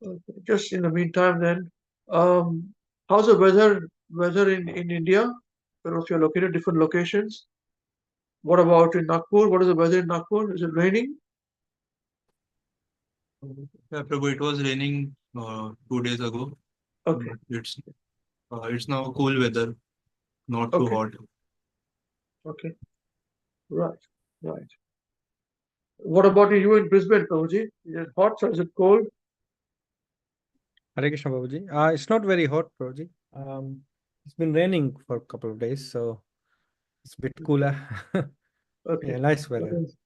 Okay. Just in the meantime, then, um, how's the weather in India? If you're located at different locations. What about in Nagpur? What is the weather in Nagpur? Is it raining? Yeah, Prabhu, it was raining 2 days ago, Okay. but it's now cool weather, not too Okay. hot. Okay. Right. Right. What about you in Brisbane, Prabhuji? Is it hot or is it cold? Hare Krishna, Babuji. It's not very hot, Babuji. It's been raining for a couple of days, so it's a bit cooler. Okay. Yeah, nice weather. Because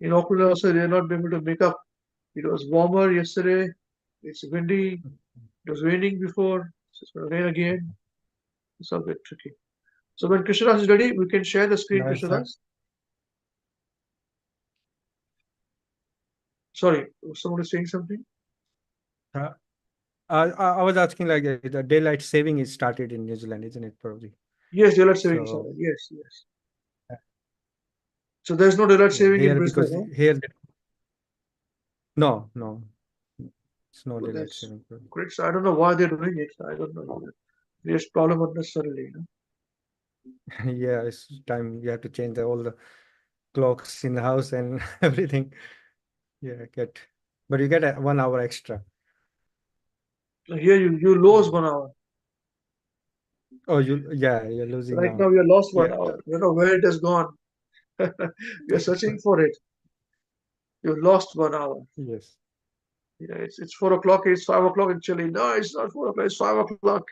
in Auckland also they're not able to make up. It was warmer yesterday. It's windy. It was raining before. So it's going to rain again. It's a bit tricky. So when Krishnadas is ready, we can share the screen, Now it's Krishnadas. Sorry, was somebody saying something? uh, I was asking like the daylight saving is started in New Zealand, isn't it, Babuji? Yes, daylight saving So started. Yes, yes. So there's no daylight yeah, saving in here Brisbane, because huh? no, it's no Well, daylight that's saving. Babuji. great. So I don't know why they're doing it. I don't know. There's problem unnecessarily. Yeah, it's time you have to change all the clocks in the house and everything. Yeah, but you get 1 hour extra. So here you lose 1 hour. Oh, you're losing Right now. now we are lost Yeah, 1 hour. You know where it has gone. We are searching for it. You lost 1 hour. yes. It's 4 o'clock. It's 5 o'clock actually. No, it's not 4 o'clock. It's 5 o'clock.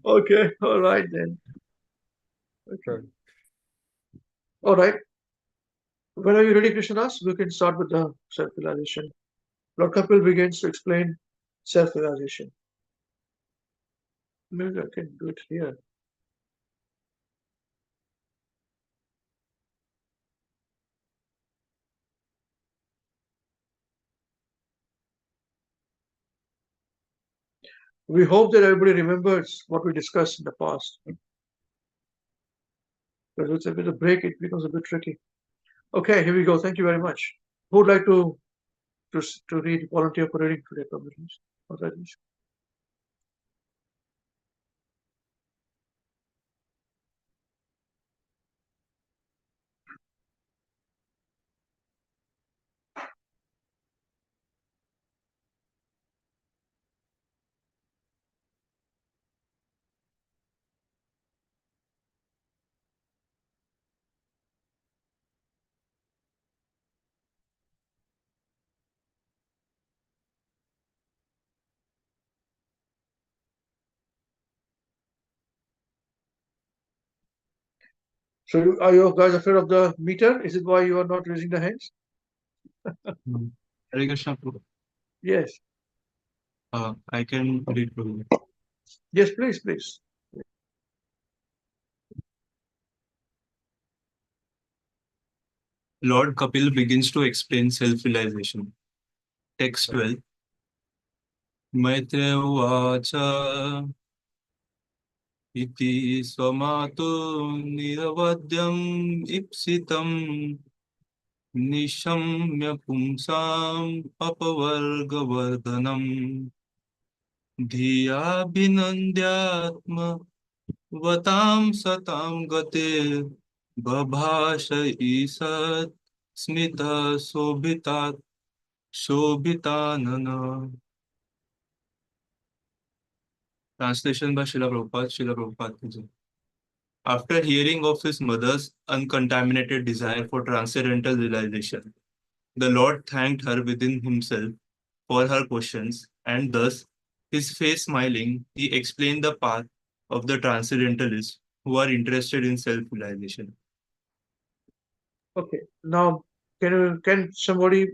Okay. All right then. Okay. Good. All right. When are you ready, Krishnadas? We can start with the self-realization. Lord Kapil begins to explain self-realization. Maybe I can do it here. We hope that everybody remembers what we discussed in the past. Because with a break, it becomes a bit tricky. Okay, here we go. Thank you very much. Who would like to read volunteer for reading today, please? Authorities. So, are you guys afraid of the meter? Is it why you are not raising the hands? Mm. Hare Krishna, Prabhu. Yes. I can read Prabhu. Yes, please, please. Lord Kapil begins to explain self-realization. Text 12. Maitreya Uvacha iti swamato niravadyam ipsitam nishamya pumsam apavargavardhanam धियाभिनन्द्यात्म वतां सतां गते बभाष ईषत् स्मितः शोभितानन. Translation by Srila Prabhupada. Srila Prabhupada ki jai. After hearing of his mother's uncontaminated desire for transcendental realization, the Lord thanked her within himself for her questions, and thus, his face smiling, he explained the path of the transcendentalists who are interested in self-realization. Okay. Now, can somebody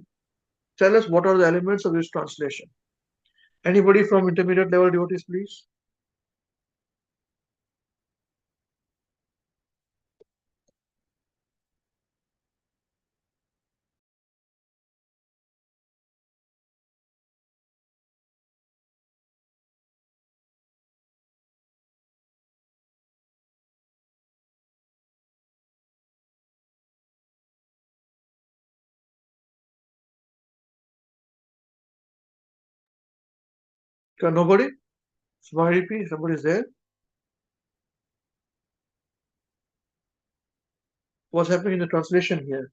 tell us what are the elements of this translation? Anybody from intermediate level devotees, please? Got nobody? Somebody repeat. Somebody's there. What's happening in the translation here?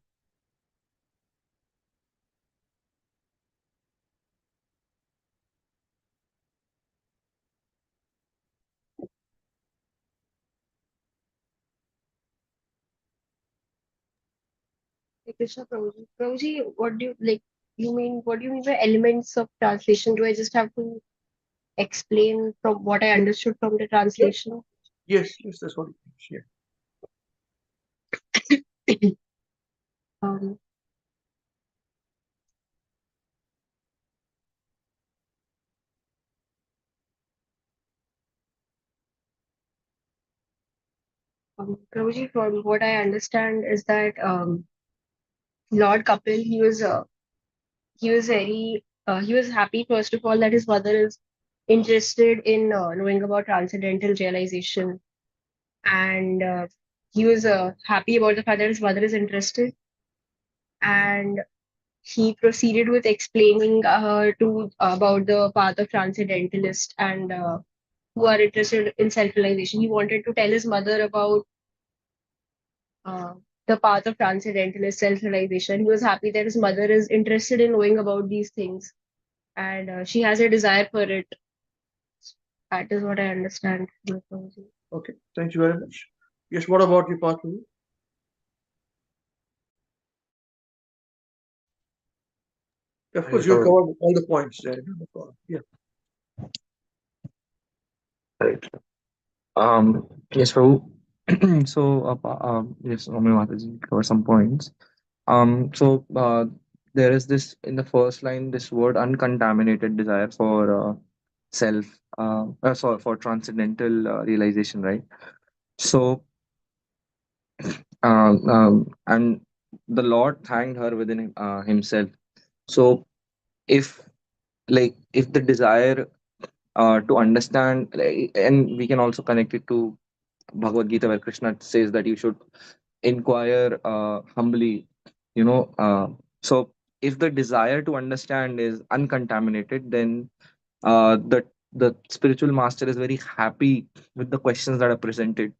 Krishna Prabhuji. Prabhuji, what do you like? You mean what do you mean by elements of translation? Do I just have to explain from what I understood from the translation? Yes, that's what it means. Yeah. Um, Prabhuji, from what I understand is that Lord Kapil, he was very he was happy first of all that his mother is interested in knowing about transcendental realization, and he was happy about the fact that his mother is interested, and he proceeded with explaining to about the path of transcendentalists and who are interested in self-realization. He wanted to tell his mother about uh, the path of transcendentalist self-realization. He was happy that his mother is interested in knowing about these things, and she has a desire for it. That is what I understand. Okay, thank you very much. Yes, what about you, Patu? Of course, you have covered all the points there. No problem. Yeah. Right. Yes, Prabhu. So, yes, Ome Mataji covered some points. So there is this in the first line, this word uncontaminated desire for self, sorry, for transcendental realization, right? So, and the Lord thanked her within himself. So, if if the desire to understand, and we can also connect it to Bhagavad Gita, where Krishna says that you should inquire humbly, you know. So, if the desire to understand is uncontaminated, then the spiritual master is very happy with the questions that are presented,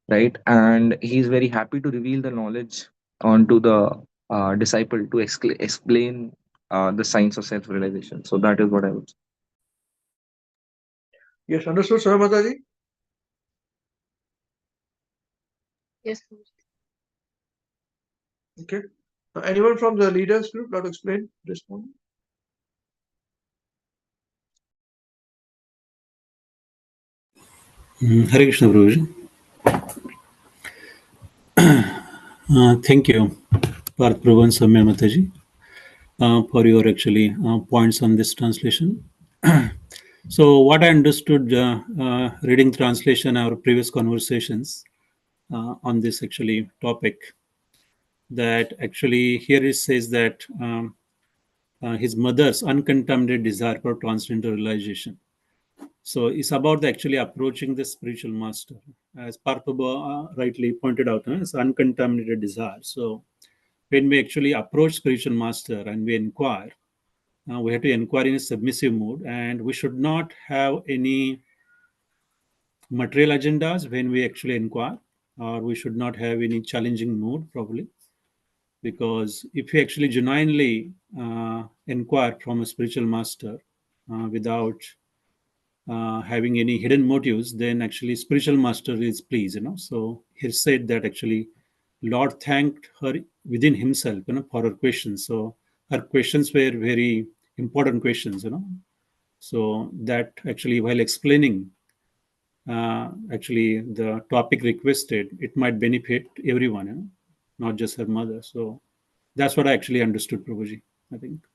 right? And he's very happy to reveal the knowledge onto the disciple to explain the science of self-realization. So that is what I would say. Yes, understood, Swami Mataji? Yes. Okay. Anyone from the leaders group like to explain this point? Hare Krishna Prabhuji. Thank you, Parth Prabhu and Samya Mataji, for your actually points on this translation. So, what I understood reading translation our previous conversations on this actually topic, that actually here it says that his mother's uncontaminated desire for transcendental realization. So it's about actually approaching the spiritual master, as Partha rightly pointed out, it's uncontaminated desire. So when we actually approach spiritual master and we inquire, we have to inquire in a submissive mode, and we should not have any material agendas when we actually inquire, or we should not have any challenging mood probably, because if we actually genuinely inquire from a spiritual master without having any hidden motives, then actually spiritual master is pleased, So he said that actually Lord thanked her within himself, for her questions. So her questions were very important questions. So that actually while explaining actually the topic requested, it might benefit everyone, not just her mother. So that's what I actually understood, Prabhuji, I think.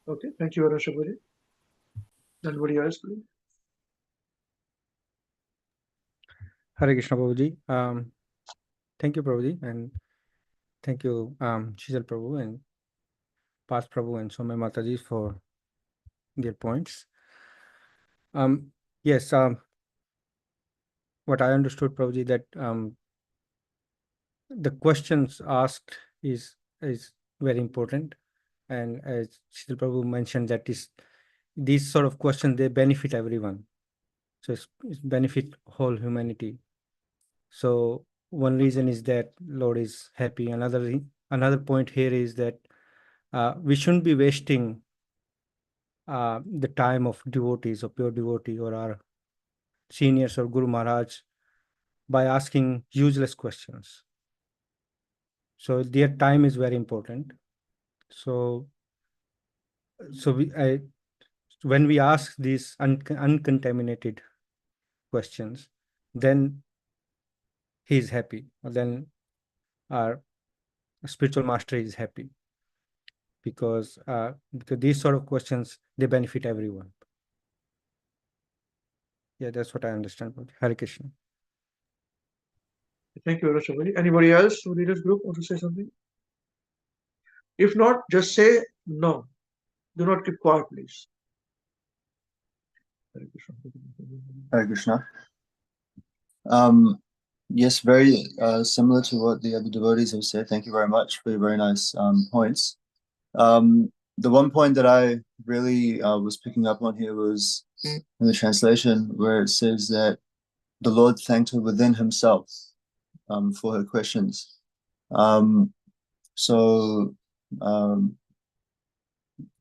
Okay, thank you very much, Shubhri. Anybody else, please? Hare Krishna Prabhuji. Thank you, Prabhuji, and thank you, Shishal Prabhu and Pas Prabhu and Somay Mataji for their points. Yes, what I understood, Prabhuji, that the questions asked is very important, and as Shishal Prabhu mentioned, that is these sort of questions, they benefit everyone. So it's benefit whole humanity. So one reason is that Lord is happy. Another point here is that we shouldn't be wasting the time of devotees or pure devotee or our seniors or Guru Maharaj by asking useless questions. So their time is very important. So when we ask these uncontaminated questions, then he is happy, or then our spiritual master is happy, because these sort of questions, they benefit everyone. Yeah, that's what I understand about Hare Krishna. Thank you very much, Shambhaji. Anybody else from the leaders group want to say something? If not, just say no. Do not keep quiet, please. Hare Krishna. Hare Krishna. Yes, very similar to what the other devotees have said. Thank you very much for your very nice points. The one point that I really was picking up on here was in the translation where it says that the Lord thanked her within himself for her questions.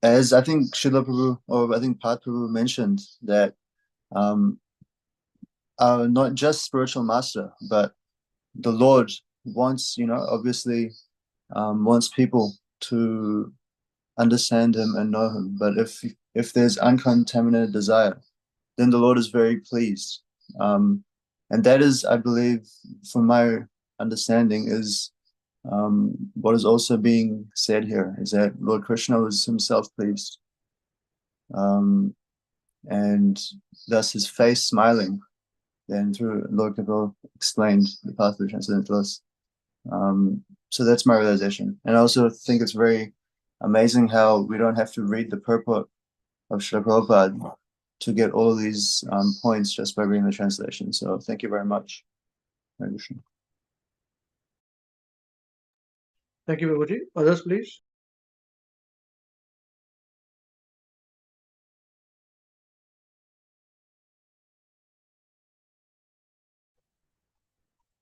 As I think Srila Prabhu, or I think Pat Prabhu mentioned that not just spiritual master, but the Lord wants, obviously wants people to understand him and know him. But if there's uncontaminated desire, then the Lord is very pleased. And that is, I believe, from my understanding, is what is also being said here, is that Lord Krishna was himself pleased. And thus his face smiling, then through Lord Kapila explained the path of the transcendentalist. So that's my realization. And I also think it's very amazing how we don't have to read the purport of Srila Prabhupada to get all these points just by reading the translation. So thank you very much. Hare Krishna. Thank you, Prabhuji. Others, please.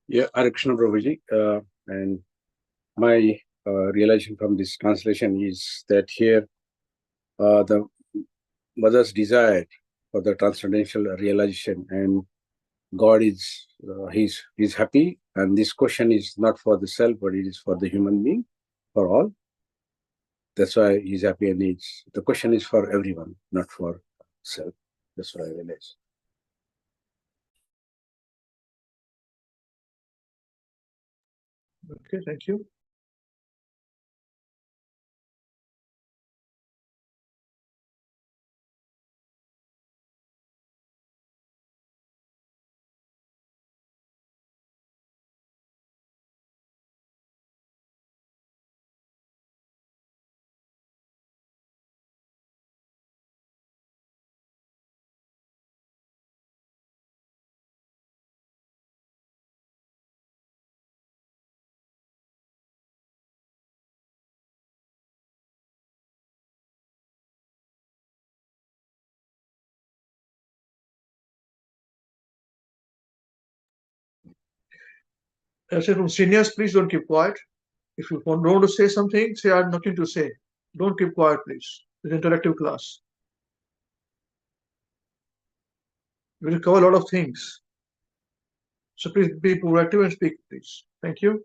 Yeah, Hare Krishna Prabhuji. And my realization from this translation is that here the mother's desire for the transcendental realization, and God is he's happy, and this question is not for the self, but it is for the human being, for all. That's why he's happy, and the question is for everyone, not for self. That's what I realize. Okay, thank you. I say from seniors, please don't keep quiet. If you don't want to say something, say I have nothing to say. Don't keep quiet, please. It's an interactive class. We will cover a lot of things. So please be proactive and speak, please. Thank you.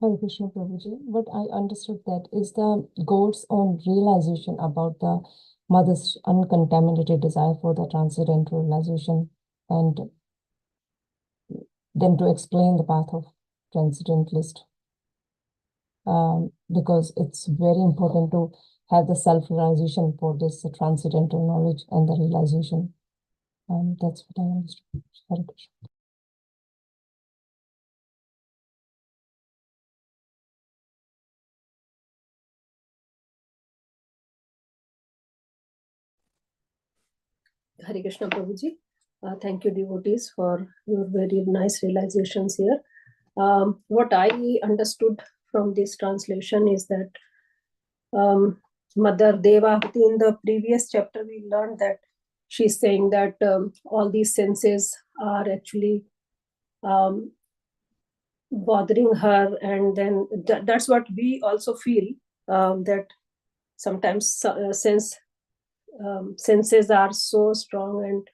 Hare Krishna Prabhuji, what I understood that is the God's own realization about the mother's uncontaminated desire for the transcendental realization, and then to explain the path of transcendentalist. Because it's very important to have the self-realization for this transcendental knowledge and the realization. That's what I understood. Hare Krishna. Hare Krishna Prabhuji. Thank you, devotees, for your very nice realizations here. What I understood from this translation is that Mother Devahuti, in the previous chapter, we learned that she's saying that all these senses are actually bothering her, and then that's what we also feel, that sometimes senses are so strong and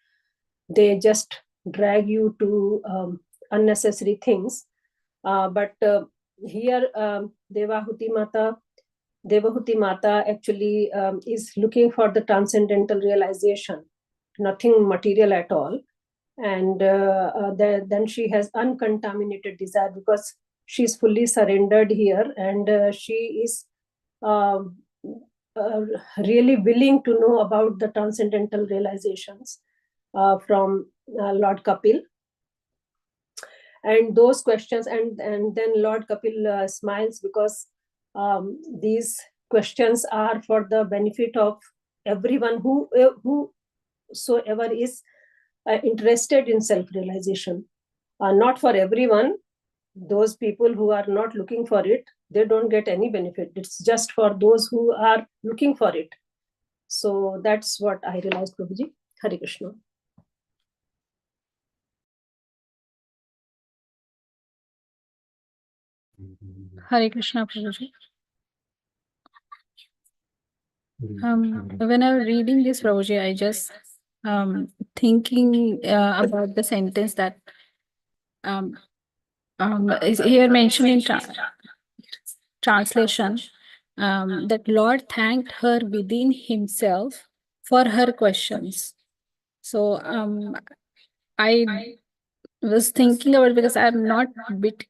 they just drag you to unnecessary things. But here Devahuti Mata actually is looking for the transcendental realization, nothing material at all. And then she has uncontaminated desire because she's fully surrendered here, and she is really willing to know about the transcendental realizations from Lord Kapil. And those questions, and then Lord Kapil smiles because these questions are for the benefit of everyone whosoever is interested in self-realization. Not for everyone. Those people who are not looking for it, they don't get any benefit. It's just for those who are looking for it. So that's what I realized, Prabhuji. Hare Krishna. Hare Krishna, Prabhuji. When I was reading this, Prabhuji, I just thinking about the sentence that is here mentioned in translation, that Lord thanked her within himself for her questions. So I was thinking about, because I'm not a bit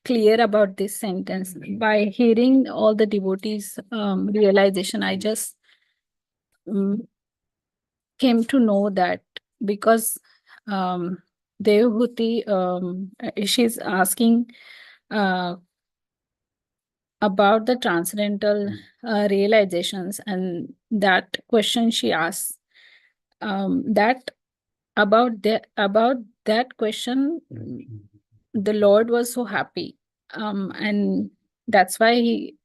clear about this sentence. By hearing all the devotees' realization, I just came to know that because Devahuti, she's asking about the transcendental realizations, and that question she asks, that about that question, the Lord was so happy, and that's why he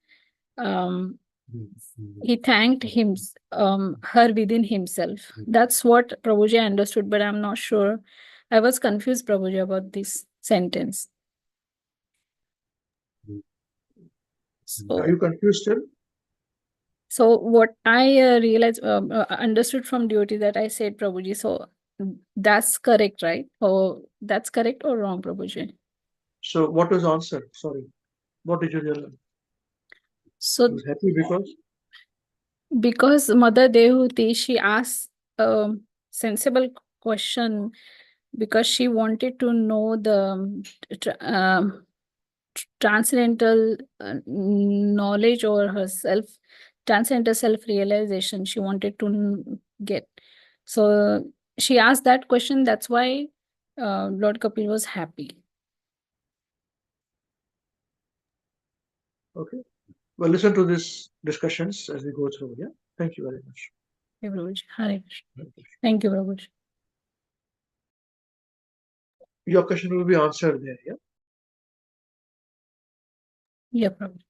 thanked him, her within himself. That's what Prabhuji understood, but I'm not sure. I was confused, Prabhuji, about this sentence. Are you confused still? So what I realized, understood from duty that I said, Prabhuji, so that's correct, right? Or that's correct or wrong, Prabhuji? So what was the answer? Sorry. What did you realize? So You was happy because Mother Devahuti, she asked a sensible question because she wanted to know the transcendental knowledge or herself, transcendental self-realization she wanted to get. So she asked that question. That's why Lord Kapil was happy. Okay. Well, listen to these discussions as we go through. Yeah. Thank you very much. Hey, Prabhuji. Hare Krishna. Thank you, Prabhuji. Your question will be answered there. Yeah. Yeah, Prabhuji.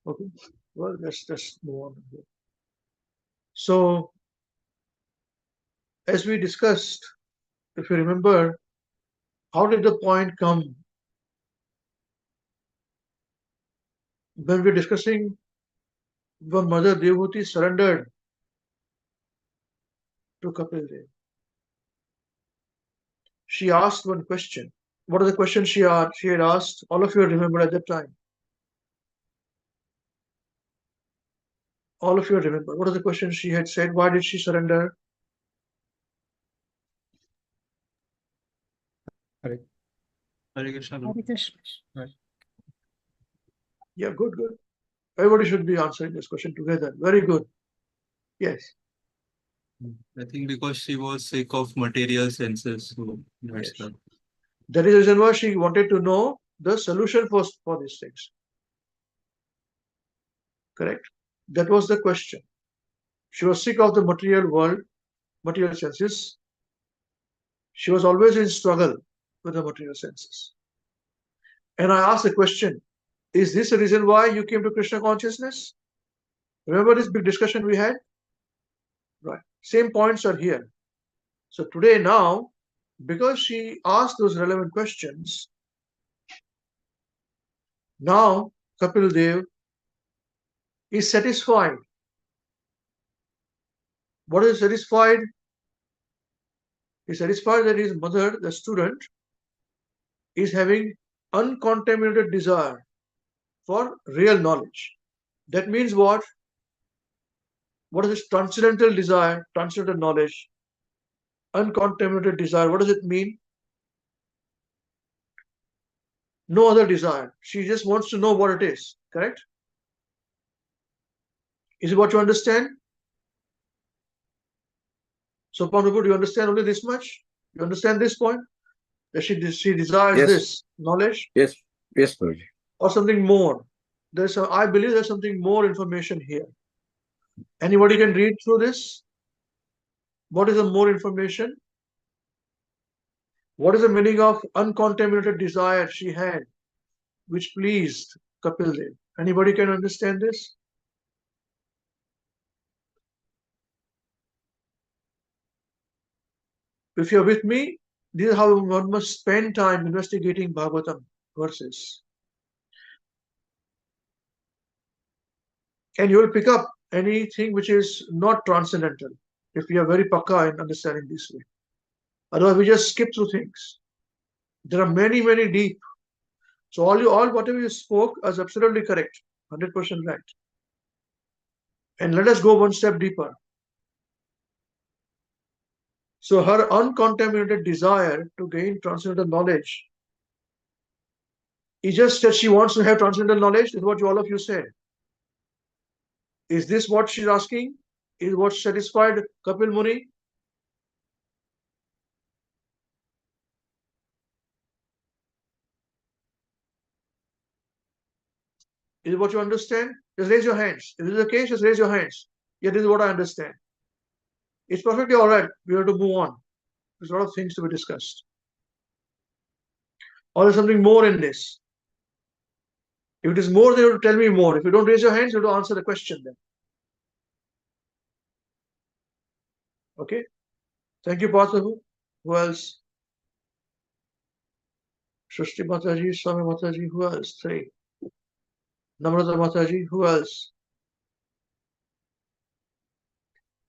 Okay. Well, let's move on here. So, as we discussed, if you remember, how did the point come when we're discussing when Mother Devahuti surrendered to Kapil Dev. She asked one question. What are the questions she had asked? All of you remember at that time. All of you remember. What are the questions she had said? Why did she surrender? Hare Hare Krishna. Hare Krishna. Yeah, good. Everybody should be answering this question together. Very good. Yes. I think because she was sick of material senses, so that's Yes. the That is the reason why she wanted to know the solution for these things. Correct? That was the question. She was sick of the material world, material senses. She was always in struggle with the material senses. And I asked the question, is this the reason why you came to Krishna consciousness? Remember this big discussion we had? Right. Same points are here. So today now, because she asked those relevant questions, now Kapil Dev is satisfied. What is satisfied? He's satisfied that his mother, the student, is having uncontaminated desire for real knowledge. That means what? What is this transcendental desire, transcendental knowledge, uncontaminated desire? What does it mean? No other desire. She just wants to know what it is. Correct? Is it what you understand? So, Prabhu, do you understand only this much? You understand this point? That she desires Yes. this knowledge Yes, Prabhuji. or something more? I believe there's something more information here. Anybody can read through this? What is the more information? What is the meaning of uncontaminated desire she had, which pleased Kapil Dev? Anybody can understand this? If you're with me, this is how one must spend time investigating Bhagavatam verses. And you will pick up anything which is not transcendental, if we are very pakka in understanding this way. Otherwise, we just skip through things. There are many, many deep. So whatever you spoke is absolutely correct, 100% right. And let us go one step deeper. So her uncontaminated desire to gain transcendental knowledge is just that she wants to have transcendental knowledge, is what all of you said. Is this what she's asking? Is what satisfied Kapil Muni? Is it what you understand? Just raise your hands. If this is the case, just raise your hands. Yeah, this is what I understand. It's perfectly all right. We have to move on. There's a lot of things to be discussed. Or there's something more in this. If it is more, then you have to tell me more. If you don't raise your hands, you have to answer the question then. Okay? Thank you, Parthavu. Who else? Shrishti Mataji, Swami Mataji, who else? 3. Namrata Mataji, who else?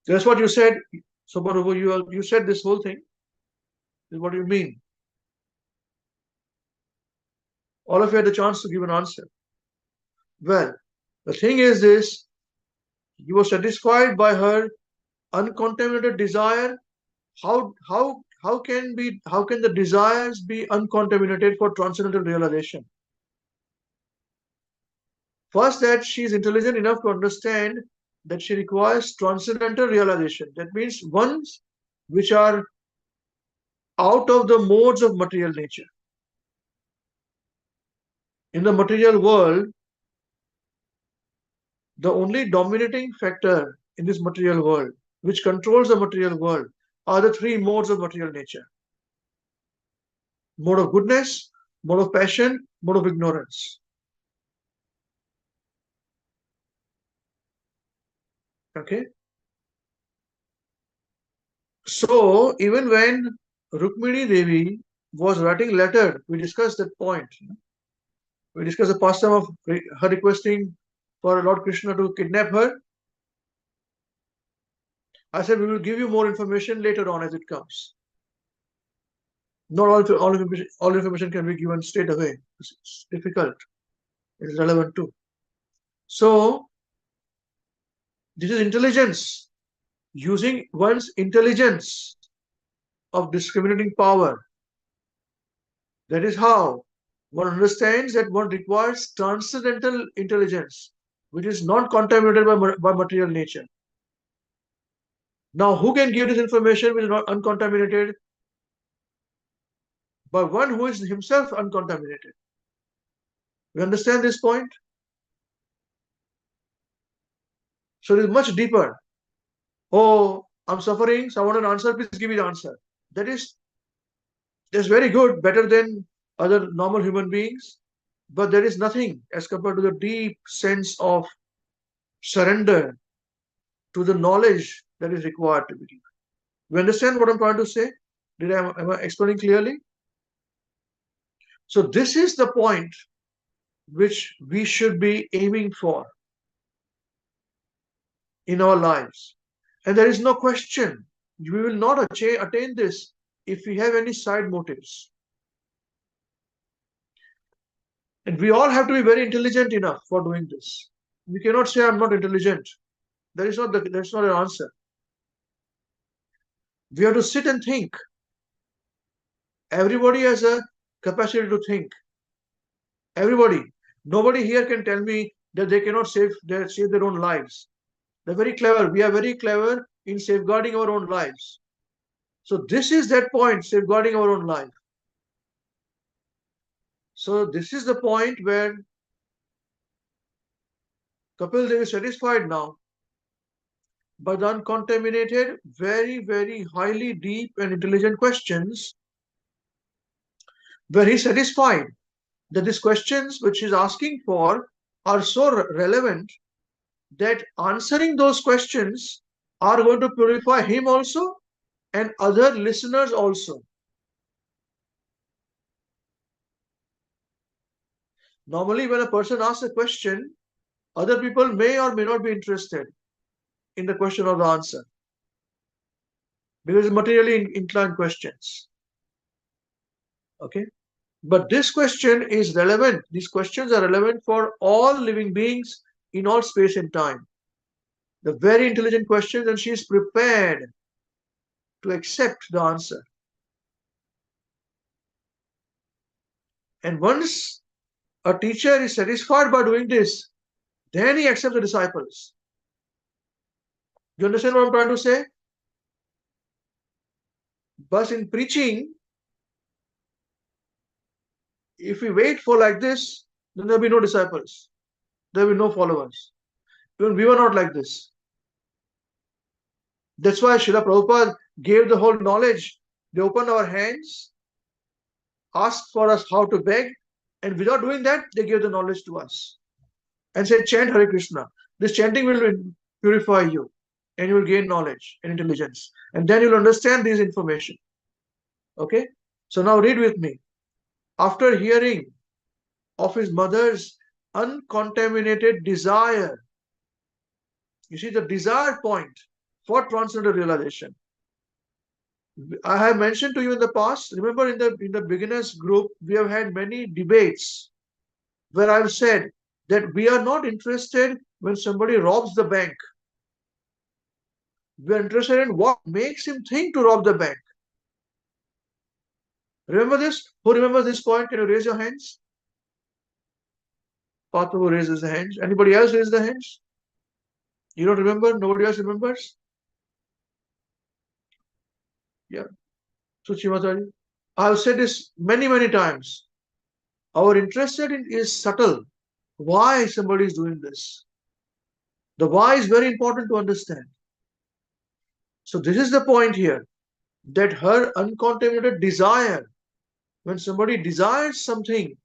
That's what you said. So, Prabhu, you said this whole thing. This is what you mean. All of you had the chance to give an answer. Well, the thing is this, you were satisfied by her uncontaminated desire. How can the desires be uncontaminated for transcendental realization? First, that she is intelligent enough to understand that she requires transcendental realization. That means ones which are out of the modes of material nature. In the material world, the only dominating factor in this material world, which controls the material world, are the 3 modes of material nature. Mode of goodness, mode of passion, mode of ignorance. Okay? So, even when Rukmini Devi was writing letter, we discussed that point. We discussed the pastime of her requesting for Lord Krishna to kidnap her. I said we will give you more information later on as it comes. Not all information can be given straight away. It's difficult. It is relevant too. So this is intelligence, using one's intelligence of discriminating power. That is how one understands that one requires transcendental intelligence, which is not contaminated by material nature. Now, who can give this information which is not uncontaminated? But one who is himself uncontaminated. You understand this point? So it is much deeper. Oh, I'm suffering, so I want an answer, please give me the answer. That's very good, better than other normal human beings, but there is nothing as compared to the deep sense of surrender to the knowledge that is required to be given. You understand what I'm trying to say? Am I explaining clearly? So this is the point which we should be aiming for in our lives. And there is no question, we will not attain this if we have any side motives. And we all have to be very intelligent enough for doing this. We cannot say I'm not intelligent. That's not an answer. We have to sit and think. Everybody has a capacity to think. Everybody. Nobody here can tell me that they cannot save their own lives. They're very clever. We are very clever in safeguarding our own lives. So this is that point, safeguarding our own life. So this is the point where Kapil Dev is satisfied now by the uncontaminated, very, very highly deep and intelligent questions, where he's satisfied that these questions which he's asking for are so relevant that answering those questions are going to purify him also and other listeners also. Normally, when a person asks a question, other people may or may not be interested in the question or the answer because it's materially inclined questions. Okay? But this question is relevant. These questions are relevant for all living beings in all space and time. The very intelligent questions, and she is prepared to accept the answer. And once a teacher is satisfied by doing this, then he accepts the disciples. You understand what I'm trying to say? But in preaching, if we wait for like this, then there'll be no disciples. There'll be no followers. Even we were not like this. That's why Srila Prabhupada gave the whole knowledge. They opened our hands, asked for us how to beg, and without doing that, they gave the knowledge to us and said, chant Hare Krishna. This chanting will purify you, and you will gain knowledge and intelligence. And then you'll understand this information. Okay? So now read with me. After hearing of his mother's uncontaminated desire, you see the desire point for transcendental realization. I have mentioned to you in the past, remember in the beginners group, we have had many debates where I've said that we are not interested when somebody robs the bank. We are interested in what makes him think to rob the bank. Remember this? Who remembers this point? Can you raise your hands? Patu who raises the hands. Anybody else raise the hands? You don't remember? Nobody else remembers? Yeah. Suchimataji. I've said this many, many times. Our interest is subtle. Why somebody is doing this? The why is very important to understand. So this is the point here, that her uncontaminated desire, when somebody desires something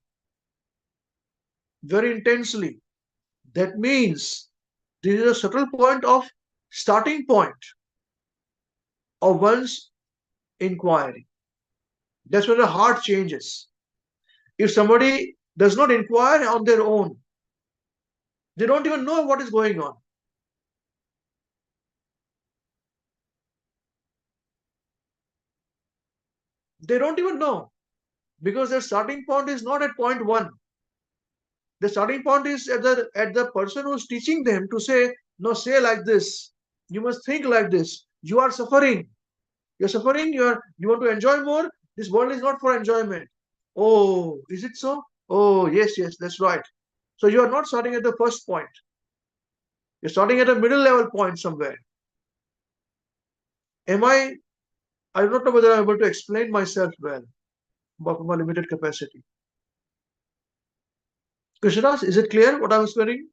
very intensely, that means this is a subtle point of starting point of one's inquiry. That's when the heart changes. If somebody does not inquire on their own, they don't even know what is going on. They don't even know, because their starting point is not at point 1. The starting point is at the person who's teaching them to say, no, say like this. You must think like this. You are suffering. You're suffering. You want to enjoy more. This world is not for enjoyment. Oh, is it so? Oh, yes, that's right. So you are not starting at the first point. You're starting at a middle level point somewhere. I don't know whether I'm able to explain myself well about my limited capacity. Krishna, is it clear what I'm explaining?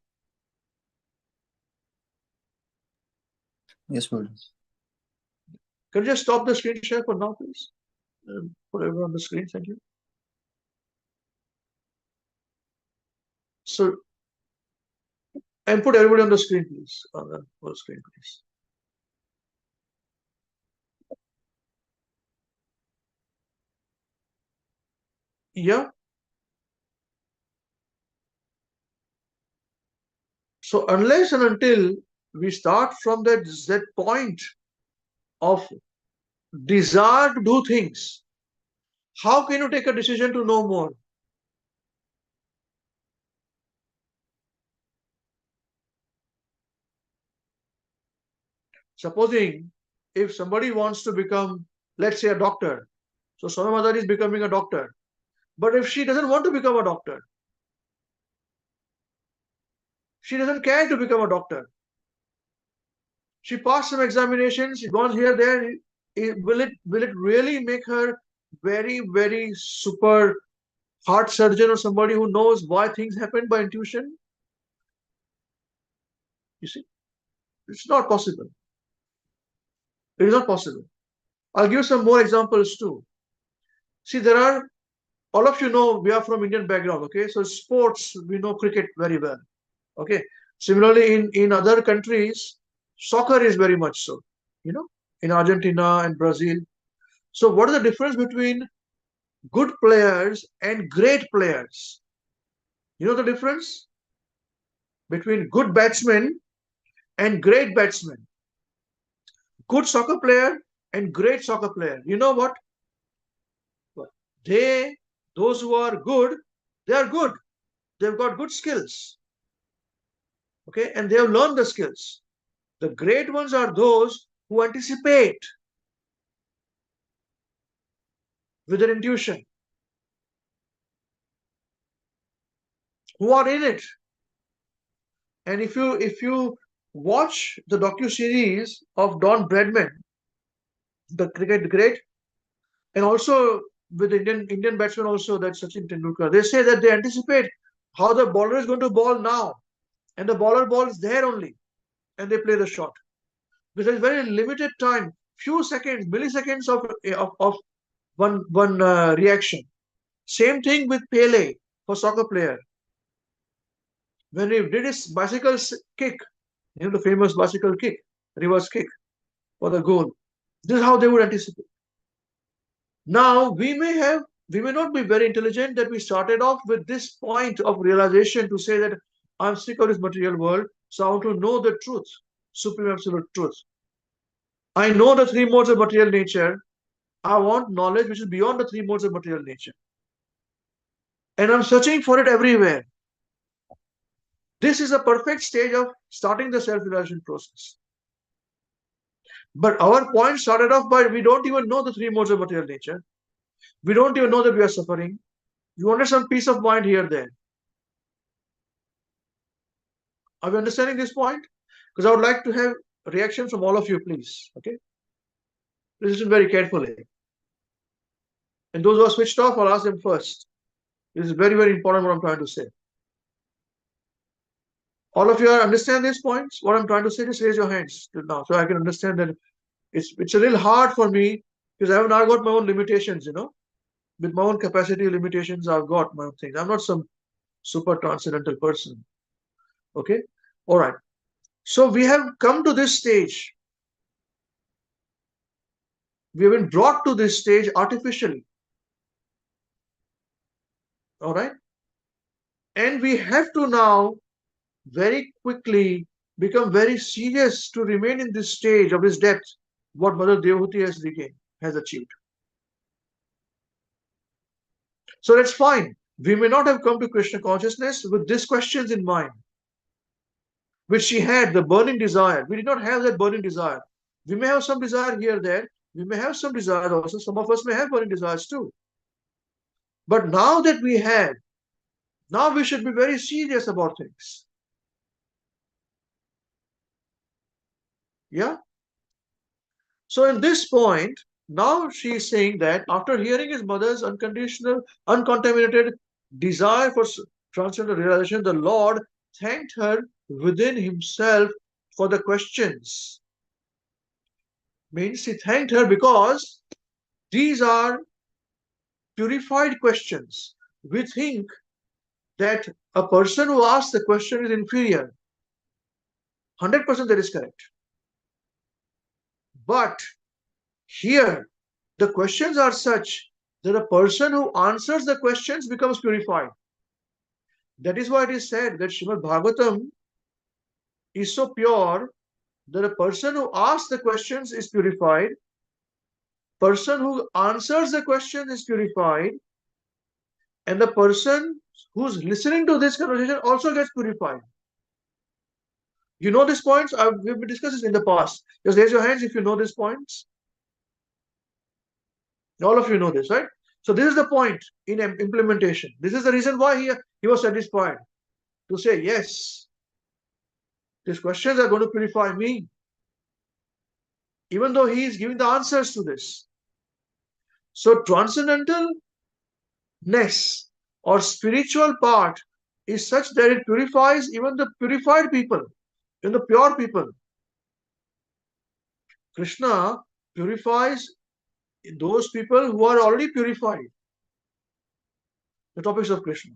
Yes, Prabhuji. Can you just stop the screen share for now, please? Put everyone on the screen, thank you. So, and put everybody on the screen, please. On the screen, please. Yeah. So unless and until we start from that point of desire to do things, how can you take a decision to know more? Supposing if somebody wants to become, let's say, a doctor, so Swami Mother is becoming a doctor, but if she doesn't want to become a doctor, she doesn't care to become a doctor, she passed some examinations, she's gone here, there, will it really make her very, very super heart surgeon or somebody who knows why things happen by intuition? You see, it's not possible. It is not possible. I'll give some more examples too. See, there are, all of you know, we are from Indian background, okay? So sports, we know cricket very well, okay? Similarly, in other countries, soccer is very much so, in Argentina and Brazil. So what is the difference between good players and great players? You know the difference between good batsmen and great batsmen? Good soccer player and great soccer player. You know what? Those who are good, they are good. They've got good skills. Okay, and they have learned the skills. The great ones are those who anticipate with their intuition, who are in it. And if you watch the docu-series of Don Bradman, the cricket great, and also with Indian batsmen also, that Sachin Tendulkar, they say that they anticipate how the bowler is going to bowl now, and the bowler balls there only, and they play the shot. Because there's very limited time, few seconds, milliseconds of one reaction. Same thing with Pele for soccer player. When he did his bicycle kick, the famous bicycle kick, reverse kick for the goal. This is how they would anticipate. Now we may not be very intelligent that we started off with this point of realization to say that I'm sick of this material world, so I want to know the truth, supreme absolute truth. I know the 3 modes of material nature. I want knowledge which is beyond the 3 modes of material nature. And I'm searching for it everywhere. This is a perfect stage of starting the self-realization process. But our point started off by we don't even know the 3 modes of material nature. We don't even know that we are suffering. You wanted some peace of mind here, there. Are we understanding this point? Because I would like to have reactions from all of you, please. Okay? Listen very carefully. And those who are switched off, I'll ask them first. This is very, very important what I'm trying to say. All of you understand these points? What I'm trying to say, just raise your hands now so I can understand that it's a little hard for me because I have now got my own limitations, With my own capacity limitations, I've got my own things. I'm not some super transcendental person. Okay? All right. So we have come to this stage. We have been brought to this stage artificially. All right? And we have to now very quickly become very serious to remain in this stage of this depth, what Mother Devahuti has achieved. So that's fine. We may not have come to Krishna consciousness with these questions in mind, which she had, the burning desire. We did not have that burning desire. We may have some desire here, there. We may have some desire also. Some of us may have burning desires too. But now that we had, now we should be very serious about things. Yeah? So in this point, now she is saying that after hearing his mother's unconditional, uncontaminated desire for transcendental realization, the Lord thanked her within himself for the questions. Means he thanked her because these are purified questions. We think that a person who asks the question is inferior. 100% that is correct. But here, the questions are such that a person who answers the questions becomes purified. That is why it is said that Srimad Bhagavatam is so pure that a person who asks the questions is purified, person who answers the questions is purified, and the person who's listening to this conversation also gets purified. You know these points? We've discussed this in the past. Just raise your hands if you know these points. All of you know this, right? So this is the point in implementation. This is the reason why he was satisfied to say, yes, these questions are going to purify me. Even though he is giving the answers to this. So transcendentalness or spiritual part is such that it purifies even the purified people, even the pure people. Krishna purifies those people who are already purified. The topics of Krishna.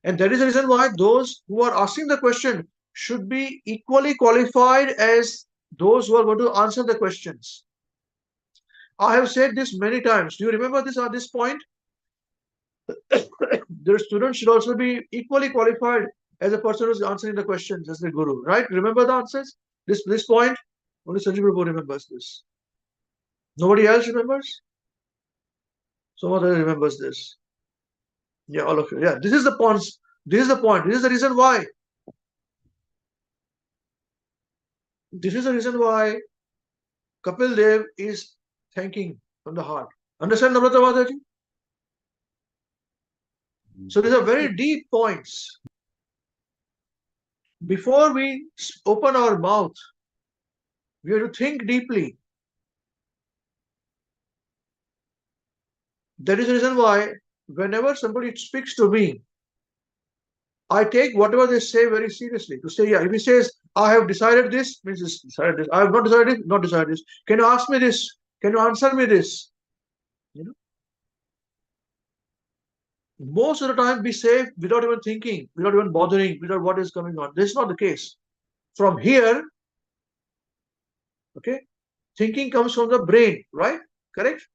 And that is the reason why those who are asking the question should be equally qualified as those who are going to answer the questions. I have said this many times. Do you remember this at this point? The student should also be equally qualified as a person who is answering the questions as the guru, right? Remember the answers? This point? Only Sanjay Prabhu remembers this. Nobody else remembers? Someone else remembers this. Yeah, all of you. Yeah, this is the point. This is the point. This is the reason why. This is the reason why Kapil Dev is thanking from the heart. Understand, Namrata Mataji? So these are very deep points. Before we open our mouth, we have to think deeply. That is the reason why whenever somebody speaks to me, I take whatever they say very seriously. To say, yeah, if he says, I have decided this, means this, decided this. I have not decided it, not decided this. Can you ask me this? Can you answer me this? You know? Most of the time we say without even thinking, without even bothering, without what is coming on. This is not the case. From here, okay, thinking comes from the brain, right? Correct?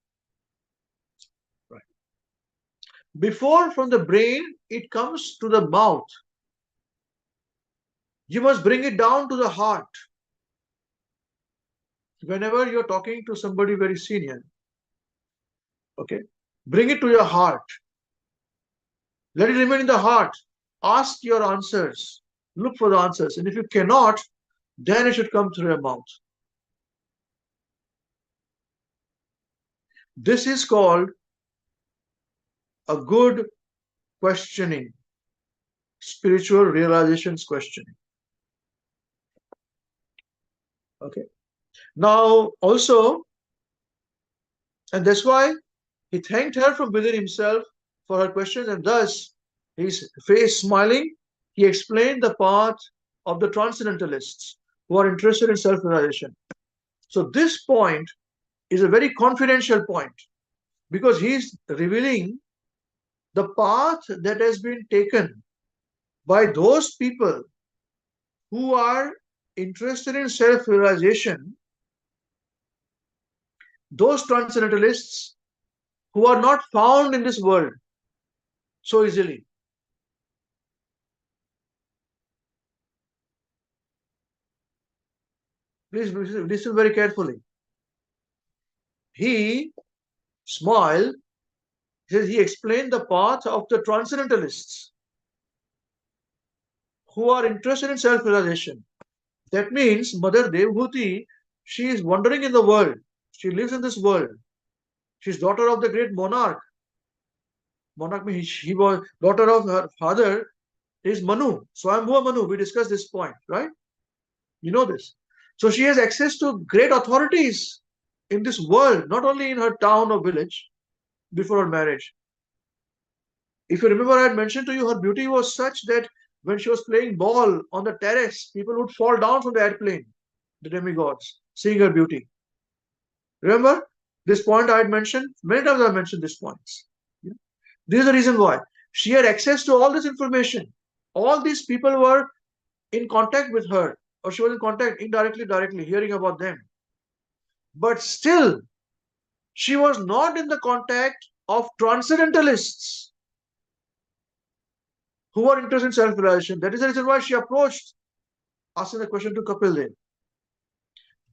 Right. Before from the brain, it comes to the mouth. You must bring it down to the heart. Whenever you're talking to somebody very senior, okay, bring it to your heart. Let it remain in the heart. Ask your answers. Look for the answers. And if you cannot, then it should come through your mouth. This is called a good questioning, spiritual realizations questioning. Okay. Now, also, and that's why he thanked her from within himself for her questions, and thus, his face smiling, he explained the path of the transcendentalists who are interested in self-realization. So this point is a very confidential point because he is revealing the path that has been taken by those people who are interested in self-realization, those transcendentalists who are not found in this world so easily. Please listen very carefully. He smiled He explained the path of the transcendentalists who are interested in self-realization. That means Mother Devhuti, she is wandering in the world. She lives in this world. She's daughter of the great monarch. Monarch means she was daughter of her father is Manu, Swayambhuva Manu. We discussed this point, right? You know this. So she has access to great authorities in this world, not only in her town or village before her marriage. If you remember, I had mentioned to you her beauty was such that when she was playing ball on the terrace, people would fall down from the airplane, the demigods, seeing her beauty. Remember this point I had mentioned? Many times I mentioned these points. This is the reason why. She had access to all this information. All these people were in contact with her, or she was in contact indirectly, directly, hearing about them. But still, she was not in the contact of transcendentalists who were interested in self-realization. That is the reason why she approached, asking the question to Kapil Dev.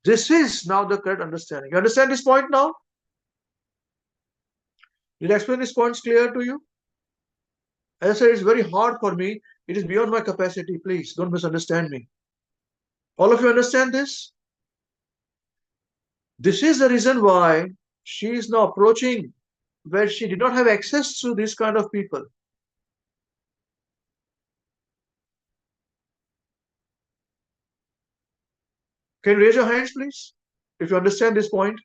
This is now the correct understanding. You understand this point now? Did I explain these points clear to you? As I said, it's very hard for me. It is beyond my capacity. Please don't misunderstand me. All of you understand this? This is the reason why she is now approaching where she did not have access to this kind of people. Can you raise your hands, please, if you understand this point?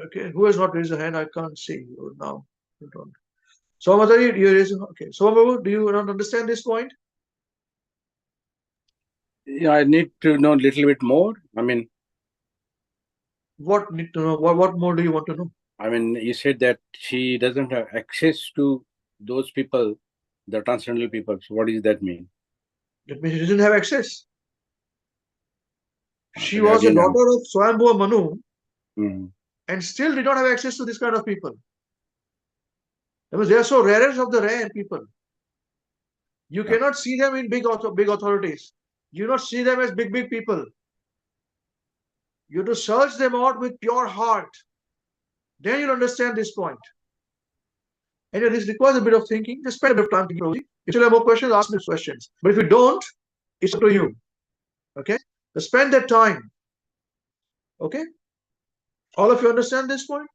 Okay, who has not raised a hand? I can't see you now. So, Mataji, you raise. Okay, so Babu, do you not understand this point? Yeah, I need to know a little bit more. I mean, what need to know? What more do you want to know? I mean, you said that she doesn't have access to those people, the transcendental people. So, what does that mean? That means she doesn't have access. She was a daughter of Swayambhuva Manu, and still did not have access to this kind of people. Because they are so rarest of the rare people. You cannot see them in big authorities. You not see them as big people. You have to search them out with pure heart. Then you'll understand this point. And this requires a bit of thinking. Just spend a bit of time thinking. If you still have more questions, ask me questions. But if you don't, it's up to you. Okay? So spend that time. Okay? All of you understand this point?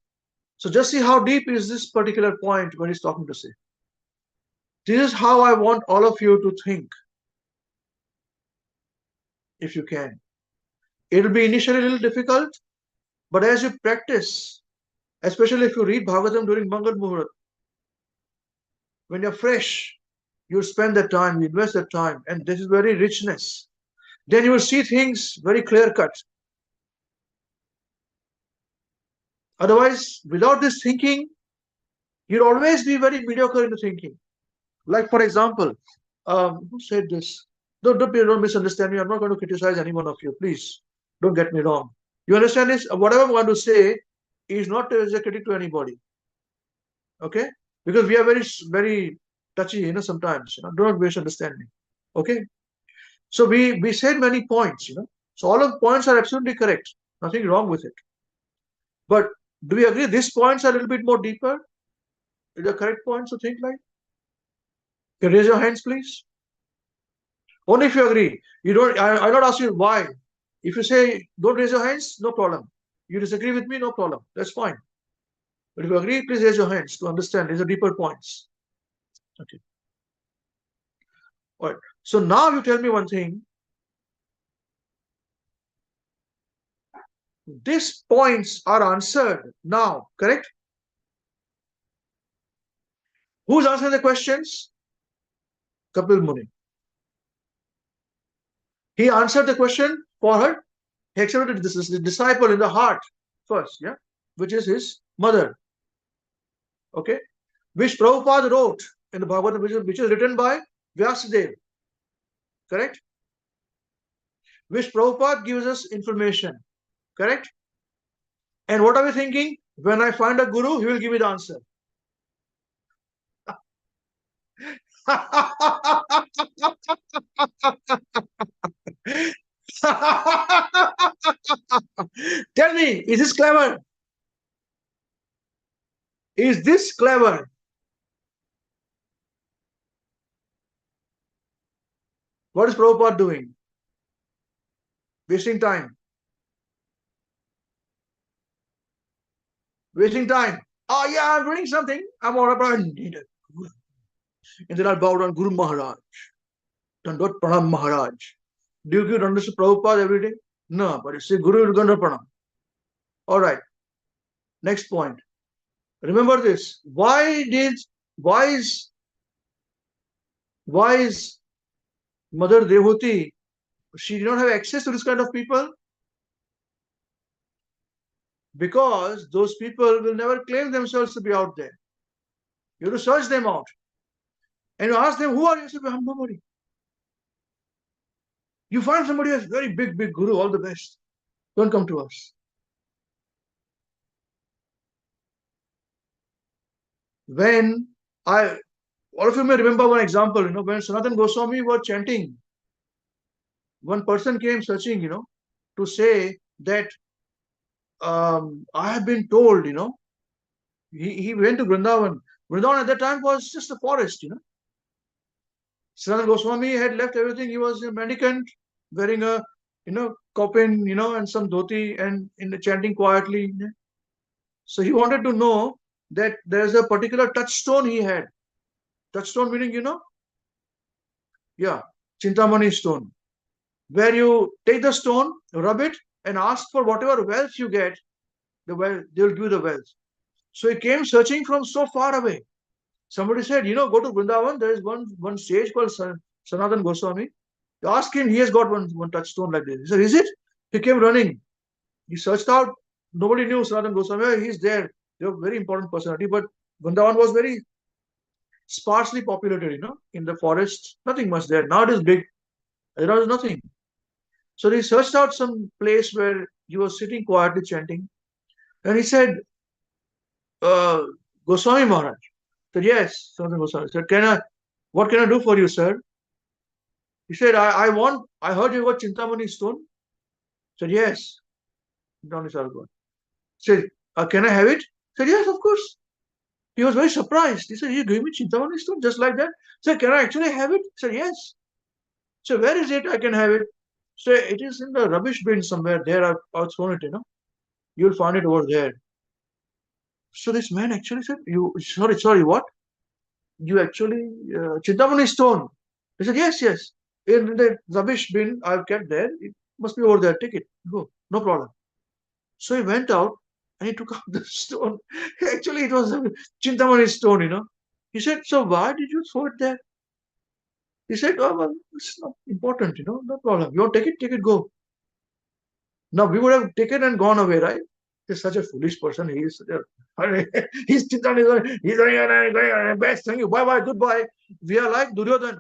So just see how deep is this particular point when he's talking to say. This is how I want all of you to think. If you can. It'll be initially a little difficult, but as you practice, especially if you read Bhagavatam during Mangal Muhurat, when you're fresh, you spend that time, you invest that time, and this is very richness. Then you will see things very clear cut. Otherwise, without this thinking, you'll always be very mediocre in the thinking. Like, for example, who said this? Don't misunderstand me. I'm not going to criticize any one of you. Please, don't get me wrong. You understand this? Whatever I'm going to say is not as a critic to anybody. Okay? Because we are very, very touchy, sometimes. Don't misunderstand me. Okay? So we said many points, So all of the points are absolutely correct. Nothing wrong with it. But do we agree these points are a little bit more deeper? Is the correct points to think like? Can you raise your hands, please? Only if you agree. You don't. I not ask you why. If you say don't raise your hands, no problem. You disagree with me, no problem. That's fine. But if you agree, please raise your hands to understand. These are deeper points. Okay. All right. So now you tell me one thing. These points are answered now, correct? Who's answering the questions? Kapil Muni. He answered the question for her. He accepted this disciple in the heart first, yeah, which is his mother. Okay, which Prabhupada wrote in the Bhagavatam, which is written by Vyasadeva. Correct? Which Prabhupada gives us information. Correct? And what are we thinking? When I find a guru, he will give me the answer. Tell me, is this clever? Is this clever? What is Prabhupada doing? Wasting time. Wasting time. Oh yeah, I'm doing something. I'm all right, but I need it. And then I'll bow down Guru Maharaj. Dandot Pranam Maharaj. Do you understand Prabhupada every day? No, but you say Guru Dandot Pranam. All right. Next point. Remember this. Why is Mother Devhuti, she did not have access to this kind of people? Because those people will never claim themselves to be out there. You have to search them out. And you ask them, who are you? Say, I'm nobody. You find somebody who has very big guru, all the best. Don't come to us. When all of you may remember one example, when Sanatana Goswami was chanting, one person came searching, to say that I have been told, he went to Vrindavan. Vrindavan at that time was just a forest, Sanatana Goswami had left everything. He was a mendicant, wearing a, coffin, and some dhoti, and chanting quietly. So he wanted to know that there's a particular touchstone he had. Touchstone meaning, yeah, Chintamani stone, where you take the stone, rub it, and ask for whatever wealth you get. They will give you the wealth. So he came searching from so far away. Somebody said, go to Vrindavan. There is one sage called Sanatana Goswami. You ask him, he has got one touchstone like this. He said, is it? He came running. He searched out. Nobody knew Sanatana Goswami. He's there. They're a very important personality. But Vrindavan was very sparsely populated, in the forest. Nothing much there. Now it is big. There was nothing. So they searched out some place where he was sitting quietly chanting. And he said, Goswami Maharaj. Said, yes, Sanatana Goswami. Said, what can I do for you, sir? He said, I heard you got Chintamani stone. Said, yes. Said, can I have it? Said, yes, of course. He was very surprised. He said, you gave me Chintamani stone just like that? Said, can I actually have it? Said, yes. So where is it? I can have it. So it is in the rubbish bin somewhere. There I've thrown it, You'll find it over there. So this man actually said, sorry, what? You actually, Chintamani stone. He said, yes. In the rubbish bin I've kept there. It must be over there. Take it. Go. No problem. So he went out and he took out the stone. Actually, it was a Chintamani stone, He said, so why did you throw it there? He said, oh, well, it's not important, no problem. You want to take it, go. Now, we would have taken and gone away, right? He's such a foolish person. He's Chintamani, he's going, best, thank you, bye, goodbye. We are like Duryodhan.